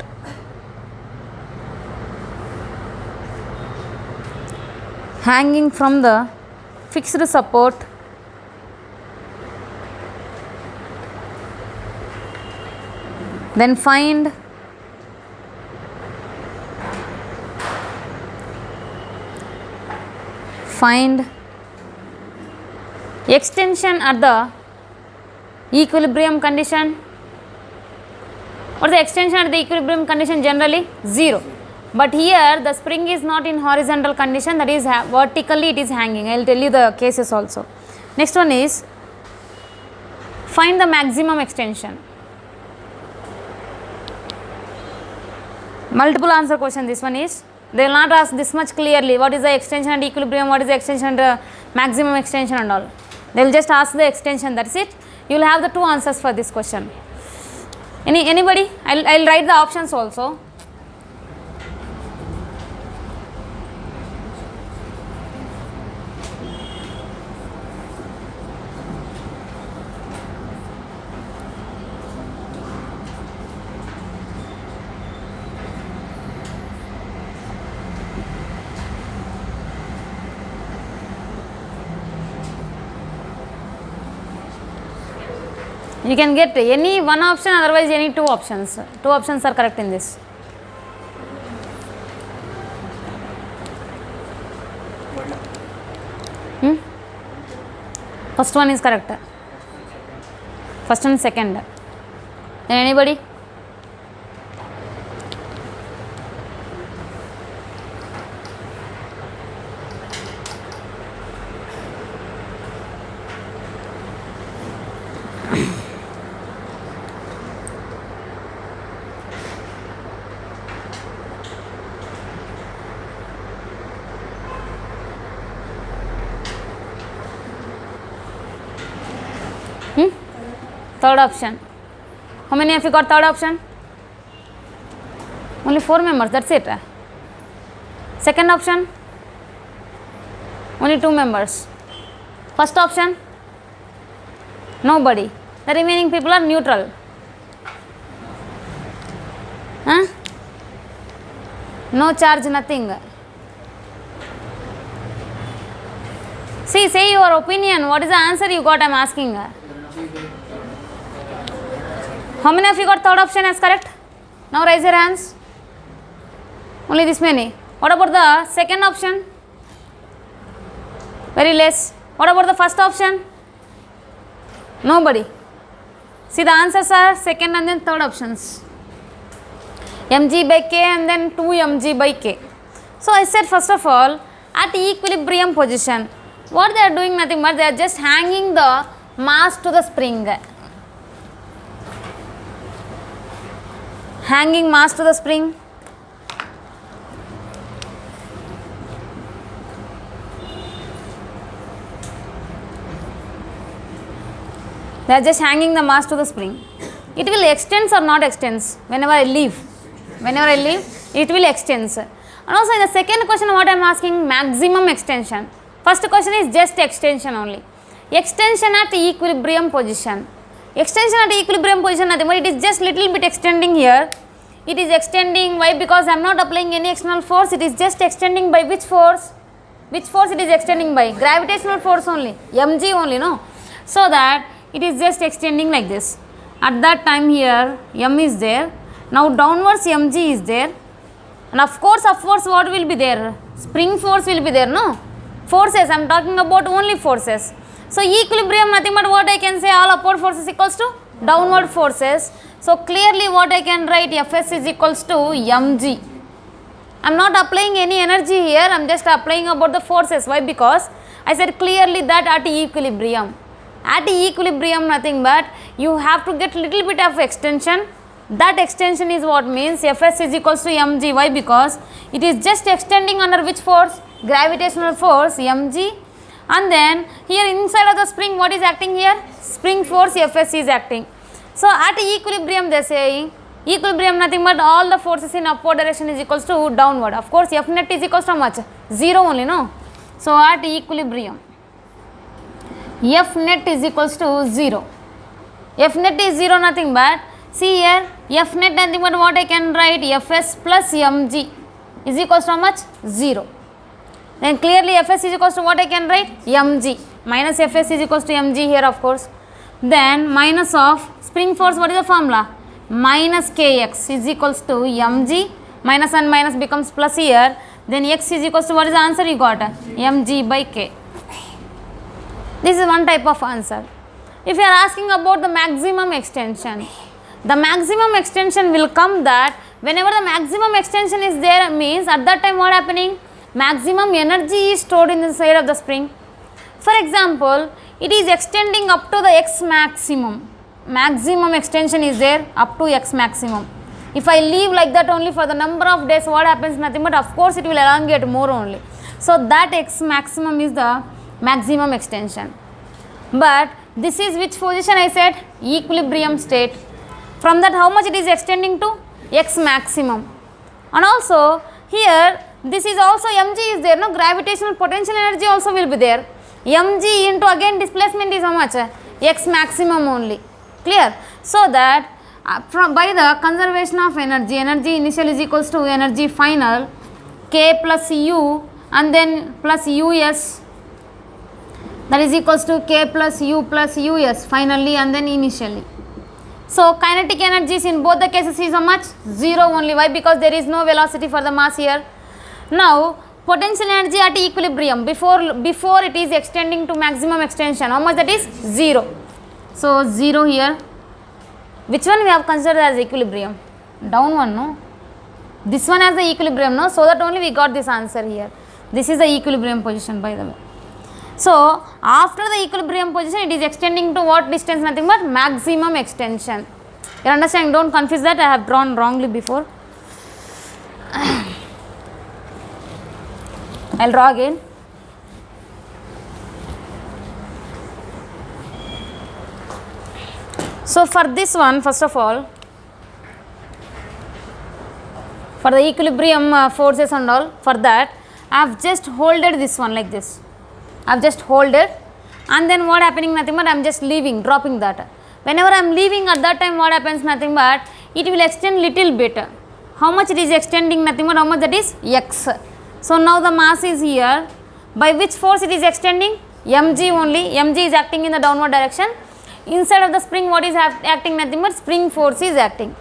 then find extension at the equilibrium condition. What is the extension at the equilibrium condition? Generally 0, but here the spring is not in horizontal condition, that is vertically it is hanging. I will tell you the cases also. Next one is find the maximum extension. Multiple answer question. This one is, they will not ask this much clearly, what is the extension at equilibrium, what is the extension at maximum extension and all. They will just ask the extension, that's it. You will have the 2 answers for this question. Anybody? I'll write the options also. You can get any one option, otherwise any 2 options. 2 options are correct in this. First one is correct. First and second. Then anybody? Third option. How many of you got third option? Only 4 members, that's it. Second option? Only 2 members. First option, nobody. The remaining people are neutral. Huh? No charge, nothing. See, say your opinion. What is the answer you got? I am asking. How many of you got third option as correct? Now raise your hands. Only this many. What about the second option? Very less. What about the first option? Nobody. See, the answers are second and then third options. mg by k and then 2 mg by k. So I said, first of all, at equilibrium position, what they are doing, nothing but they are just hanging the mass to the spring. Hanging mass to the spring. They are just hanging the mass to the spring. It will extend or not extend whenever I leave. Whenever I leave, it will extend. And also in the second question, what I am asking, maximum extension. First question is just extension only. Extension at equilibrium position. Extension at equilibrium position, nothing but it is just little bit extending here. It is extending, why? Because I am not applying any external force. It is just extending by which force? Which force it is extending by? Gravitational force only, mg only, no? So that it is just extending like this. At that time here, m is there. Now downwards mg is there. And of course what will be there? Spring force will be there, no? Forces, I am talking about only forces. So equilibrium, nothing but what I can say, all upward forces equals to downward forces. So clearly what I can write, Fs is equals to mg. I am not applying any energy here, I am just applying about the forces. Why? Because I said clearly that at equilibrium. At equilibrium, nothing but you have to get little bit of extension. That extension is what means Fs is equals to mg. Why? Because it is just extending under which force? Gravitational force, mg. And then here inside of the spring, what is acting here? Spring force, Fs is acting. So at equilibrium, they say equilibrium, nothing but all the forces in upward direction is equals to downward. Of course F net is equals to how much? 0 only, no? So at equilibrium, F net is equals to 0. F net is 0, nothing but, see here, F net, nothing but what I can write, Fs plus mg is equals to how much? 0. Then clearly Fs is equals to what I can write? mg. Minus Fs is equals to mg here, of course. Then minus of spring force, what is the formula? Minus kx is equals to mg. Minus and minus becomes plus here. Then x is equals to, what is the answer you got? mg by k. This is one type of answer. If you are asking about the maximum extension, the maximum extension will come that whenever the maximum extension is there, means at that time what happening? Maximum energy is stored in the side of the spring. For example, it is extending up to the x maximum. Maximum extension is there up to x maximum. If I leave like that only for the number of days, what happens? Nothing but of course it will elongate more only. So that x maximum is the maximum extension. But this is which position I said? Equilibrium state. From that how much it is extending to? X maximum. And also here this is also mg is there, no? Gravitational potential energy also will be there. Mg into again displacement is how much? X maximum only. Clear? So that by the conservation of energy, energy initial is equals to energy final, k plus u and then plus us, that is equals to k plus u us finally and then initially. So kinetic energies in both the cases is how much? 0 only. Why? Because there is no velocity for the mass here. Now potential energy at equilibrium before it is extending to maximum extension, how much that is? 0. So 0 here. Which one we have considered as equilibrium? Down one, no? This one as the equilibrium, no? So that only we got this answer here. This is the equilibrium position, by the way. So after the equilibrium position, it is extending to what distance? Nothing but maximum extension. You understand? Don't confuse that. I have drawn wrongly before. I will draw again. So for this one, first of all, for the equilibrium forces and all, for that I have just holded this one like this. I've just hold it, and then what happening, nothing but I'm just leaving, dropping that. Whenever I'm leaving, at that time what happens, nothing but it will extend little bit. How much it is extending, nothing but how much, that is x. So now the mass is here. By which force it is extending? Mg only. Mg is acting in the downward direction. Inside of the spring, what is acting, nothing but spring force is acting.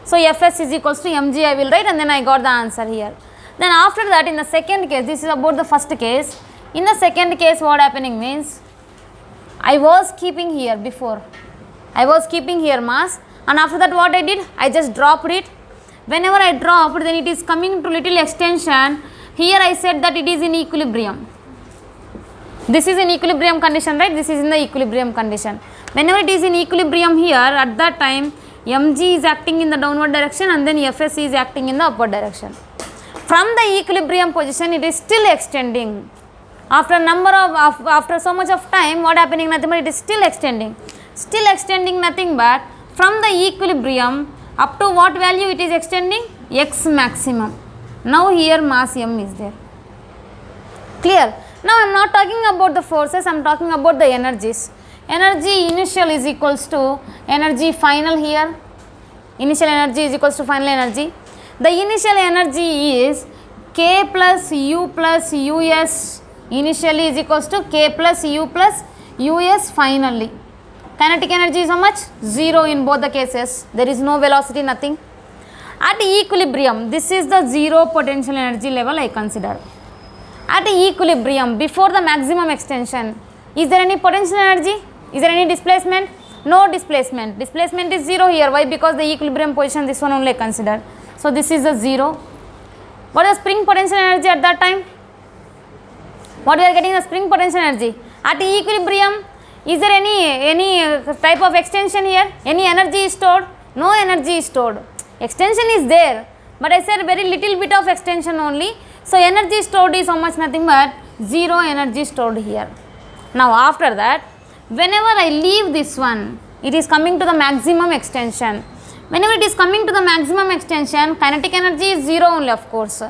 So Fs is equals to mg I will write, and then I got the answer here. Then after that, in the second case, this is about the first case. In the second case, what happening means, I was keeping here before. I was keeping here mass, and after that what I did, I just dropped it. Whenever I dropped, then it is coming to little extension. Here I said that it is in equilibrium. This is in equilibrium condition, right? This is in the equilibrium condition. Whenever it is in equilibrium here, at that time mg is acting in the downward direction, and then Fs is acting in the upward direction. From the equilibrium position, it is still extending. After after so much of time, what happening, nothing but it is still extending. Still extending, nothing but from the equilibrium up to what value it is extending? X maximum. Now here mass m is there. Clear? Now I am not talking about the forces, I am talking about the energies. Energy initial is equals to energy final here. Initial energy is equals to final energy. The initial energy is K plus U plus US initially is equals to K plus U plus US finally. Kinetic energy is how much? 0 in both the cases. There is no velocity, nothing. At equilibrium, this is the 0 potential energy level I consider. At equilibrium, before the maximum extension, is there any potential energy? Is there any displacement? No displacement. Displacement is 0 here. Why? Because the equilibrium position, this one only I consider. So this is the 0. What is the spring potential energy at that time? What we are getting, the spring potential energy. At equilibrium, is there any type of extension here? Any energy is stored? No energy is stored. Extension is there, but I said very little bit of extension only. So energy stored is how much, nothing but 0 energy stored here. Now after that, whenever I leave this one, it is coming to the maximum extension. Whenever it is coming to the maximum extension, kinetic energy is 0 only, of course.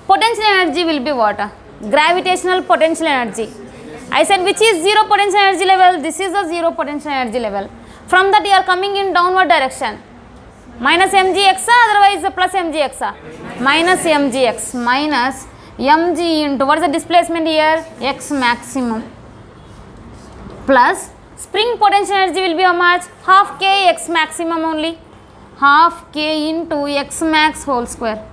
Potential energy will be what? Gravitational potential energy. I said which is 0 potential energy level? This is the 0 potential energy level. From that you are coming in downward direction. Minus mgx, otherwise plus mgx. Minus mgx minus mg into, what is the displacement here? X maximum. Plus spring potential energy will be how much? Half k x maximum only. Half k into x max whole square.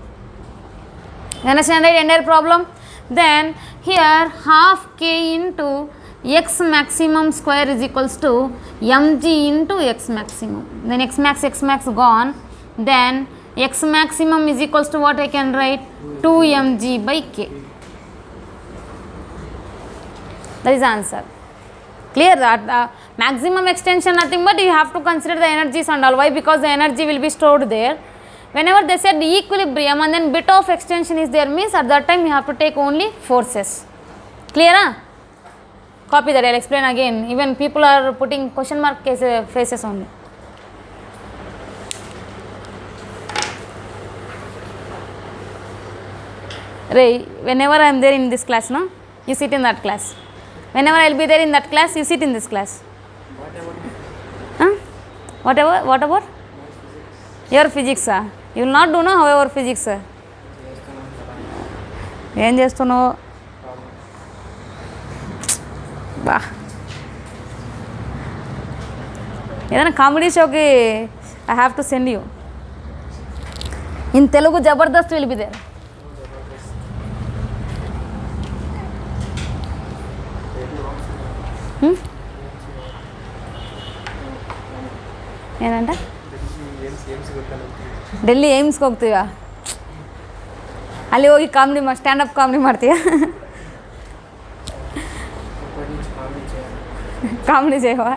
You understand, right? Entire problem. Then here half k into x maximum square is equals to mg into x maximum. Then x max gone. Then x maximum is equals to what I can write? 2 mg by k. That is the answer. Clear that maximum extension, nothing but you have to consider the energies and all. Why? Because the energy will be stored there. Whenever they said equilibrium and then bit of extension is there, means at that time you have to take only forces. Clear? Huh? Copy that, I will explain again. Even people are putting question mark faces only. Ray, whenever I am there in this class, no, you sit in that class. Whenever I will be there in that class, you sit in this class. Whatever? What about? Your physics, sir. You will not do, no, however, physics, sir. ఏం చేస్తున్నావు బా ఏదైనా comedy షోకి I have to send you in Telugu Jabardasth will be there ಏನಂತ ಡೆಲ್ಲಿ ಏಮ್ಸ್ಗೆ ಹೋಗ್ತೀವ ಅಲ್ಲಿ ಹೋಗಿ ಕಾಮಿಡಿ ಸ್ಟ್ಯಾಂಡಪ್ ಕಾಮಿಡಿ ಮಾಡ್ತೀಯ కామెడీ చేయవా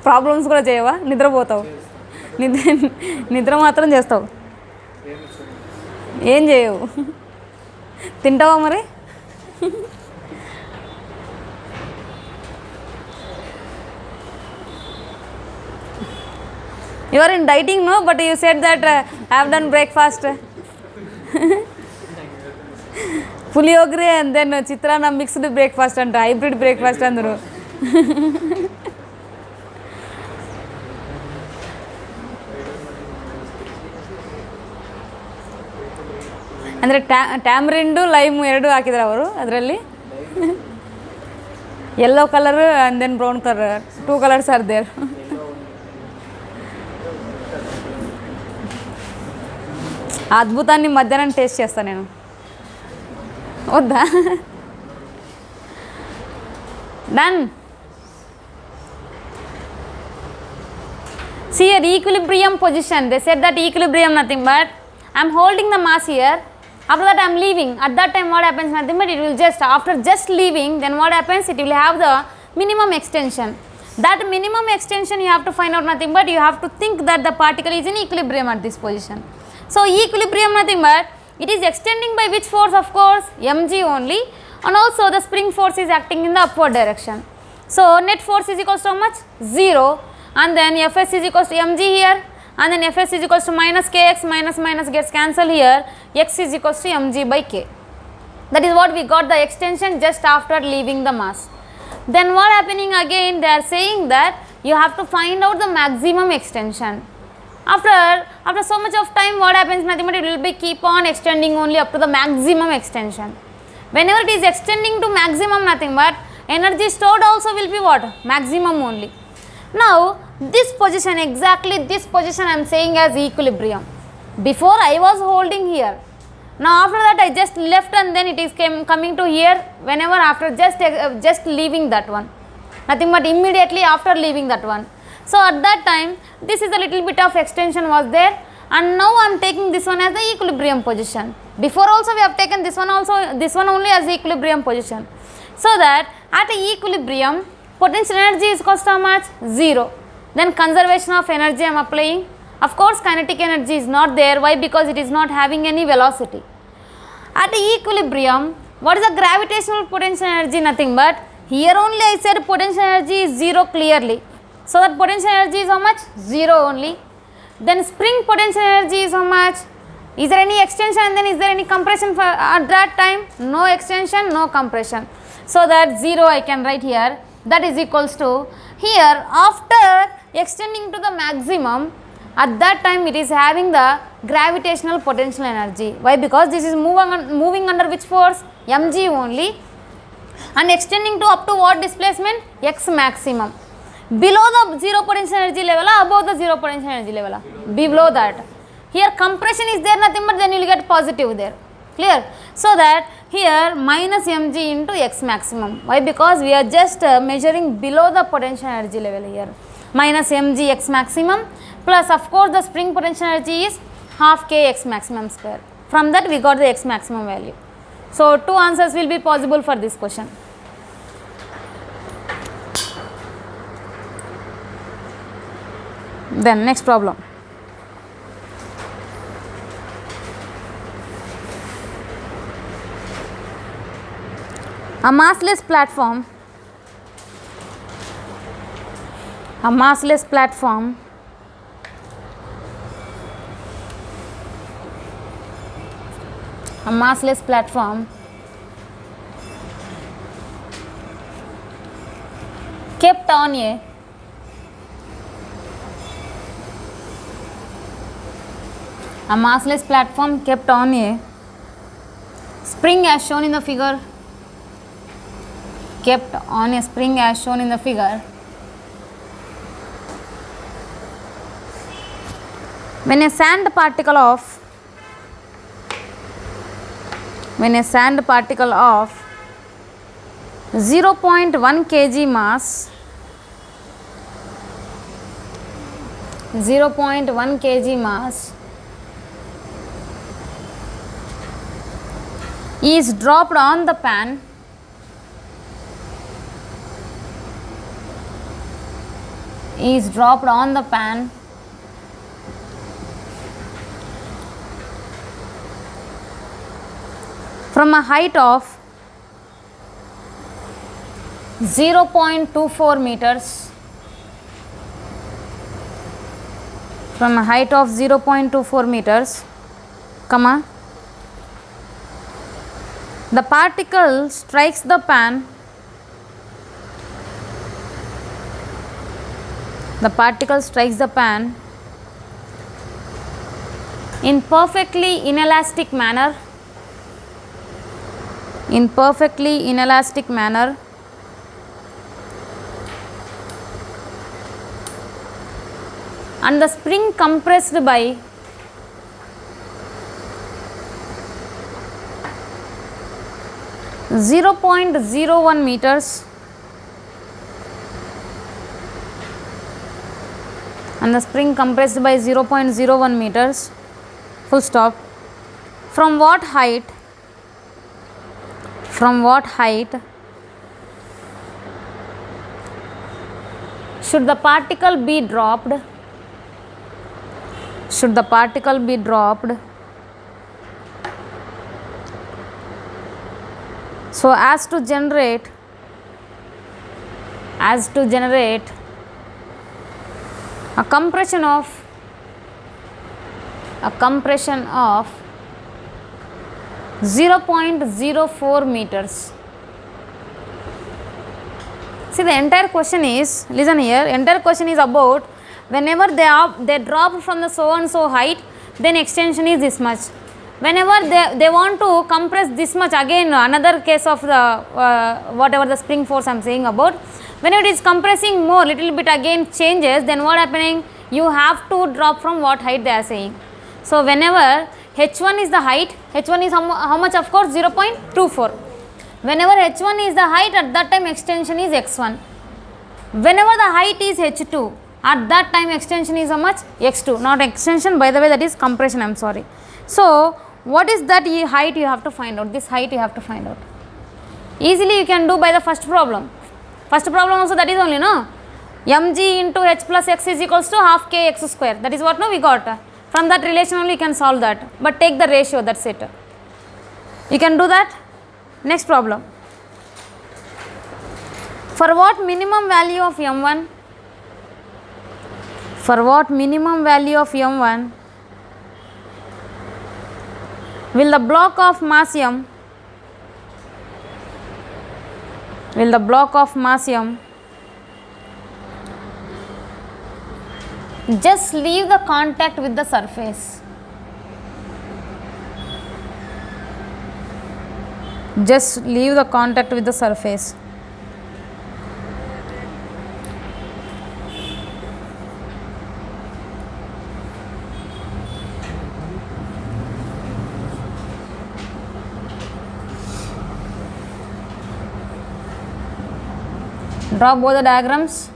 ప్రాబ్లమ్స్ కూడా చేయవా నిద్రపోతావు నిద్ర మాత్రం చేస్తావు ఏం చేయవు తింటావా మరి You are in dieting, no? But you said that I have done breakfast. Puliyogare and then chitranna mixed breakfast అంట, హైబ్రిడ్ బ్రేక్ఫాస్ట్ అందరు. ಅಂದರೆ ಟ್ಯಾಮ್ರಿಂಡು ಲೈಮು ಎರಡು ಹಾಕಿದ್ರು ಅವರು ಅದರಲ್ಲಿ. Yellow colour and then brown colour, 2 colours are there. ఆ అద్భుతాన్ని మధ్యాహ్నం టేస్ట్ చేస్తాను నేను, వద్దా? Done. See here, equilibrium position. They said that equilibrium nothing but I am holding the mass here. After that I am leaving. At that time what happens? Nothing but it will just, after just leaving, then what happens? It will have the minimum extension. That minimum extension you have to find out nothing but you have to think that the particle is in equilibrium at this position. So equilibrium nothing but it is extending by which force? Of course mg only, and also the spring force is acting in the upward direction. So net force is equals to how much? 0, and then Fs is equals to mg here, and then Fs is equals to minus kx, minus gets cancelled here, x is equals to mg by k. That is what we got the extension just after leaving the mass. Then what happening again? They are saying that you have to find out the maximum extension. After so much of time what happens? Nothing but it will be keep on extending only up to the maximum extension. Whenever it is extending to maximum nothing but energy stored also will be what? Maximum only. Now this position, exactly this position I am saying as equilibrium. Before I was holding here, now after that I just left and then it is coming to here whenever after just leaving that one, nothing but immediately after leaving that one. So at that time this is a little bit of extension was there, and now I am taking this one as the equilibrium position. Before also we have taken this one only as equilibrium position. So that at equilibrium potential energy is equals to how much? 0. Then conservation of energy I am applying. Of course kinetic energy is not there. Why? Because it is not having any velocity. At equilibrium what is the gravitational potential energy? Nothing but here only I said potential energy is 0 clearly. So that potential energy is how much? 0 only. Then spring potential energy is how much? Is there any extension and then is there any compression for at that time? No extension, no compression. So that 0 I can write here. That is equals to here after extending to the maximum, at that time it is having the gravitational potential energy. Why? Because this is moving under which force? mg only, and extending to up to what displacement? X maximum. Below the 0 potential energy level, above the 0 potential energy level, below that. Here compression is there nothing but then you will get positive there. Clear? So that here minus mg into x maximum. Why? Because we are just measuring below the potential energy level here. Minus mg x maximum plus of course the spring potential energy is half k x maximum square. From that we got the x maximum value. So 2 answers will be possible for this question. Then next problem. A massless platform kept on a massless platform kept on a spring as shown in the figure. Kept on a spring as shown in the figure. When a sand particle of 0.1 kg mass, 0.1 kg mass is dropped on the pan, from a height of 0.24 meters, from a height of 0.24 meters, comma The particle strikes the pan. The particle strikes the pan in perfectly inelastic manner. In perfectly inelastic manner. And the spring compressed by 0.01 meters, and the spring compressed by 0.01 meters, full stop. From what height? From what height should the particle be dropped? Should the particle be dropped so as to generate a compression of 0.04 meters. See, the entire question is, listen here, entire question is about whenever they drop from the so and so height, then extension is this much. Whenever they want to compress this much, again another case of the whatever the spring force I am saying about, whenever it is compressing more, little bit again changes, then what happening? You have to drop from what height they are saying. So whenever h1 is the height, h1 is how much, of course 0.24. Whenever h1 is the height, at that time extension is x1. Whenever the height is h2, at that time extension is how much? x2. Not extension, by the way, that is compression, I am sorry. So what is that height you have to find out? This height you have to find out. Easily you can do by the first problem. First problem also that is only, no? mg into h plus x is equals to half k x square. That is what, no, we got. From that relation only you can solve that. But take the ratio, that's it. You can do that. Next problem. For what minimum value of m1? For what minimum value of m1 will the block of mass m just leave the contact with the surface? Just leave the contact with the surface. Draw both the diagrams.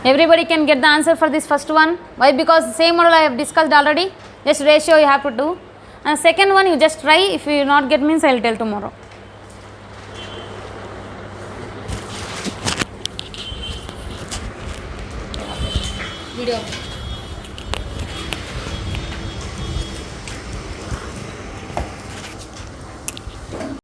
Everybody can get the answer for this first one. Why? Because the same model I have discussed already. Just ratio you have to do. And second one you just try. If you not get means I will tell tomorrow. Video.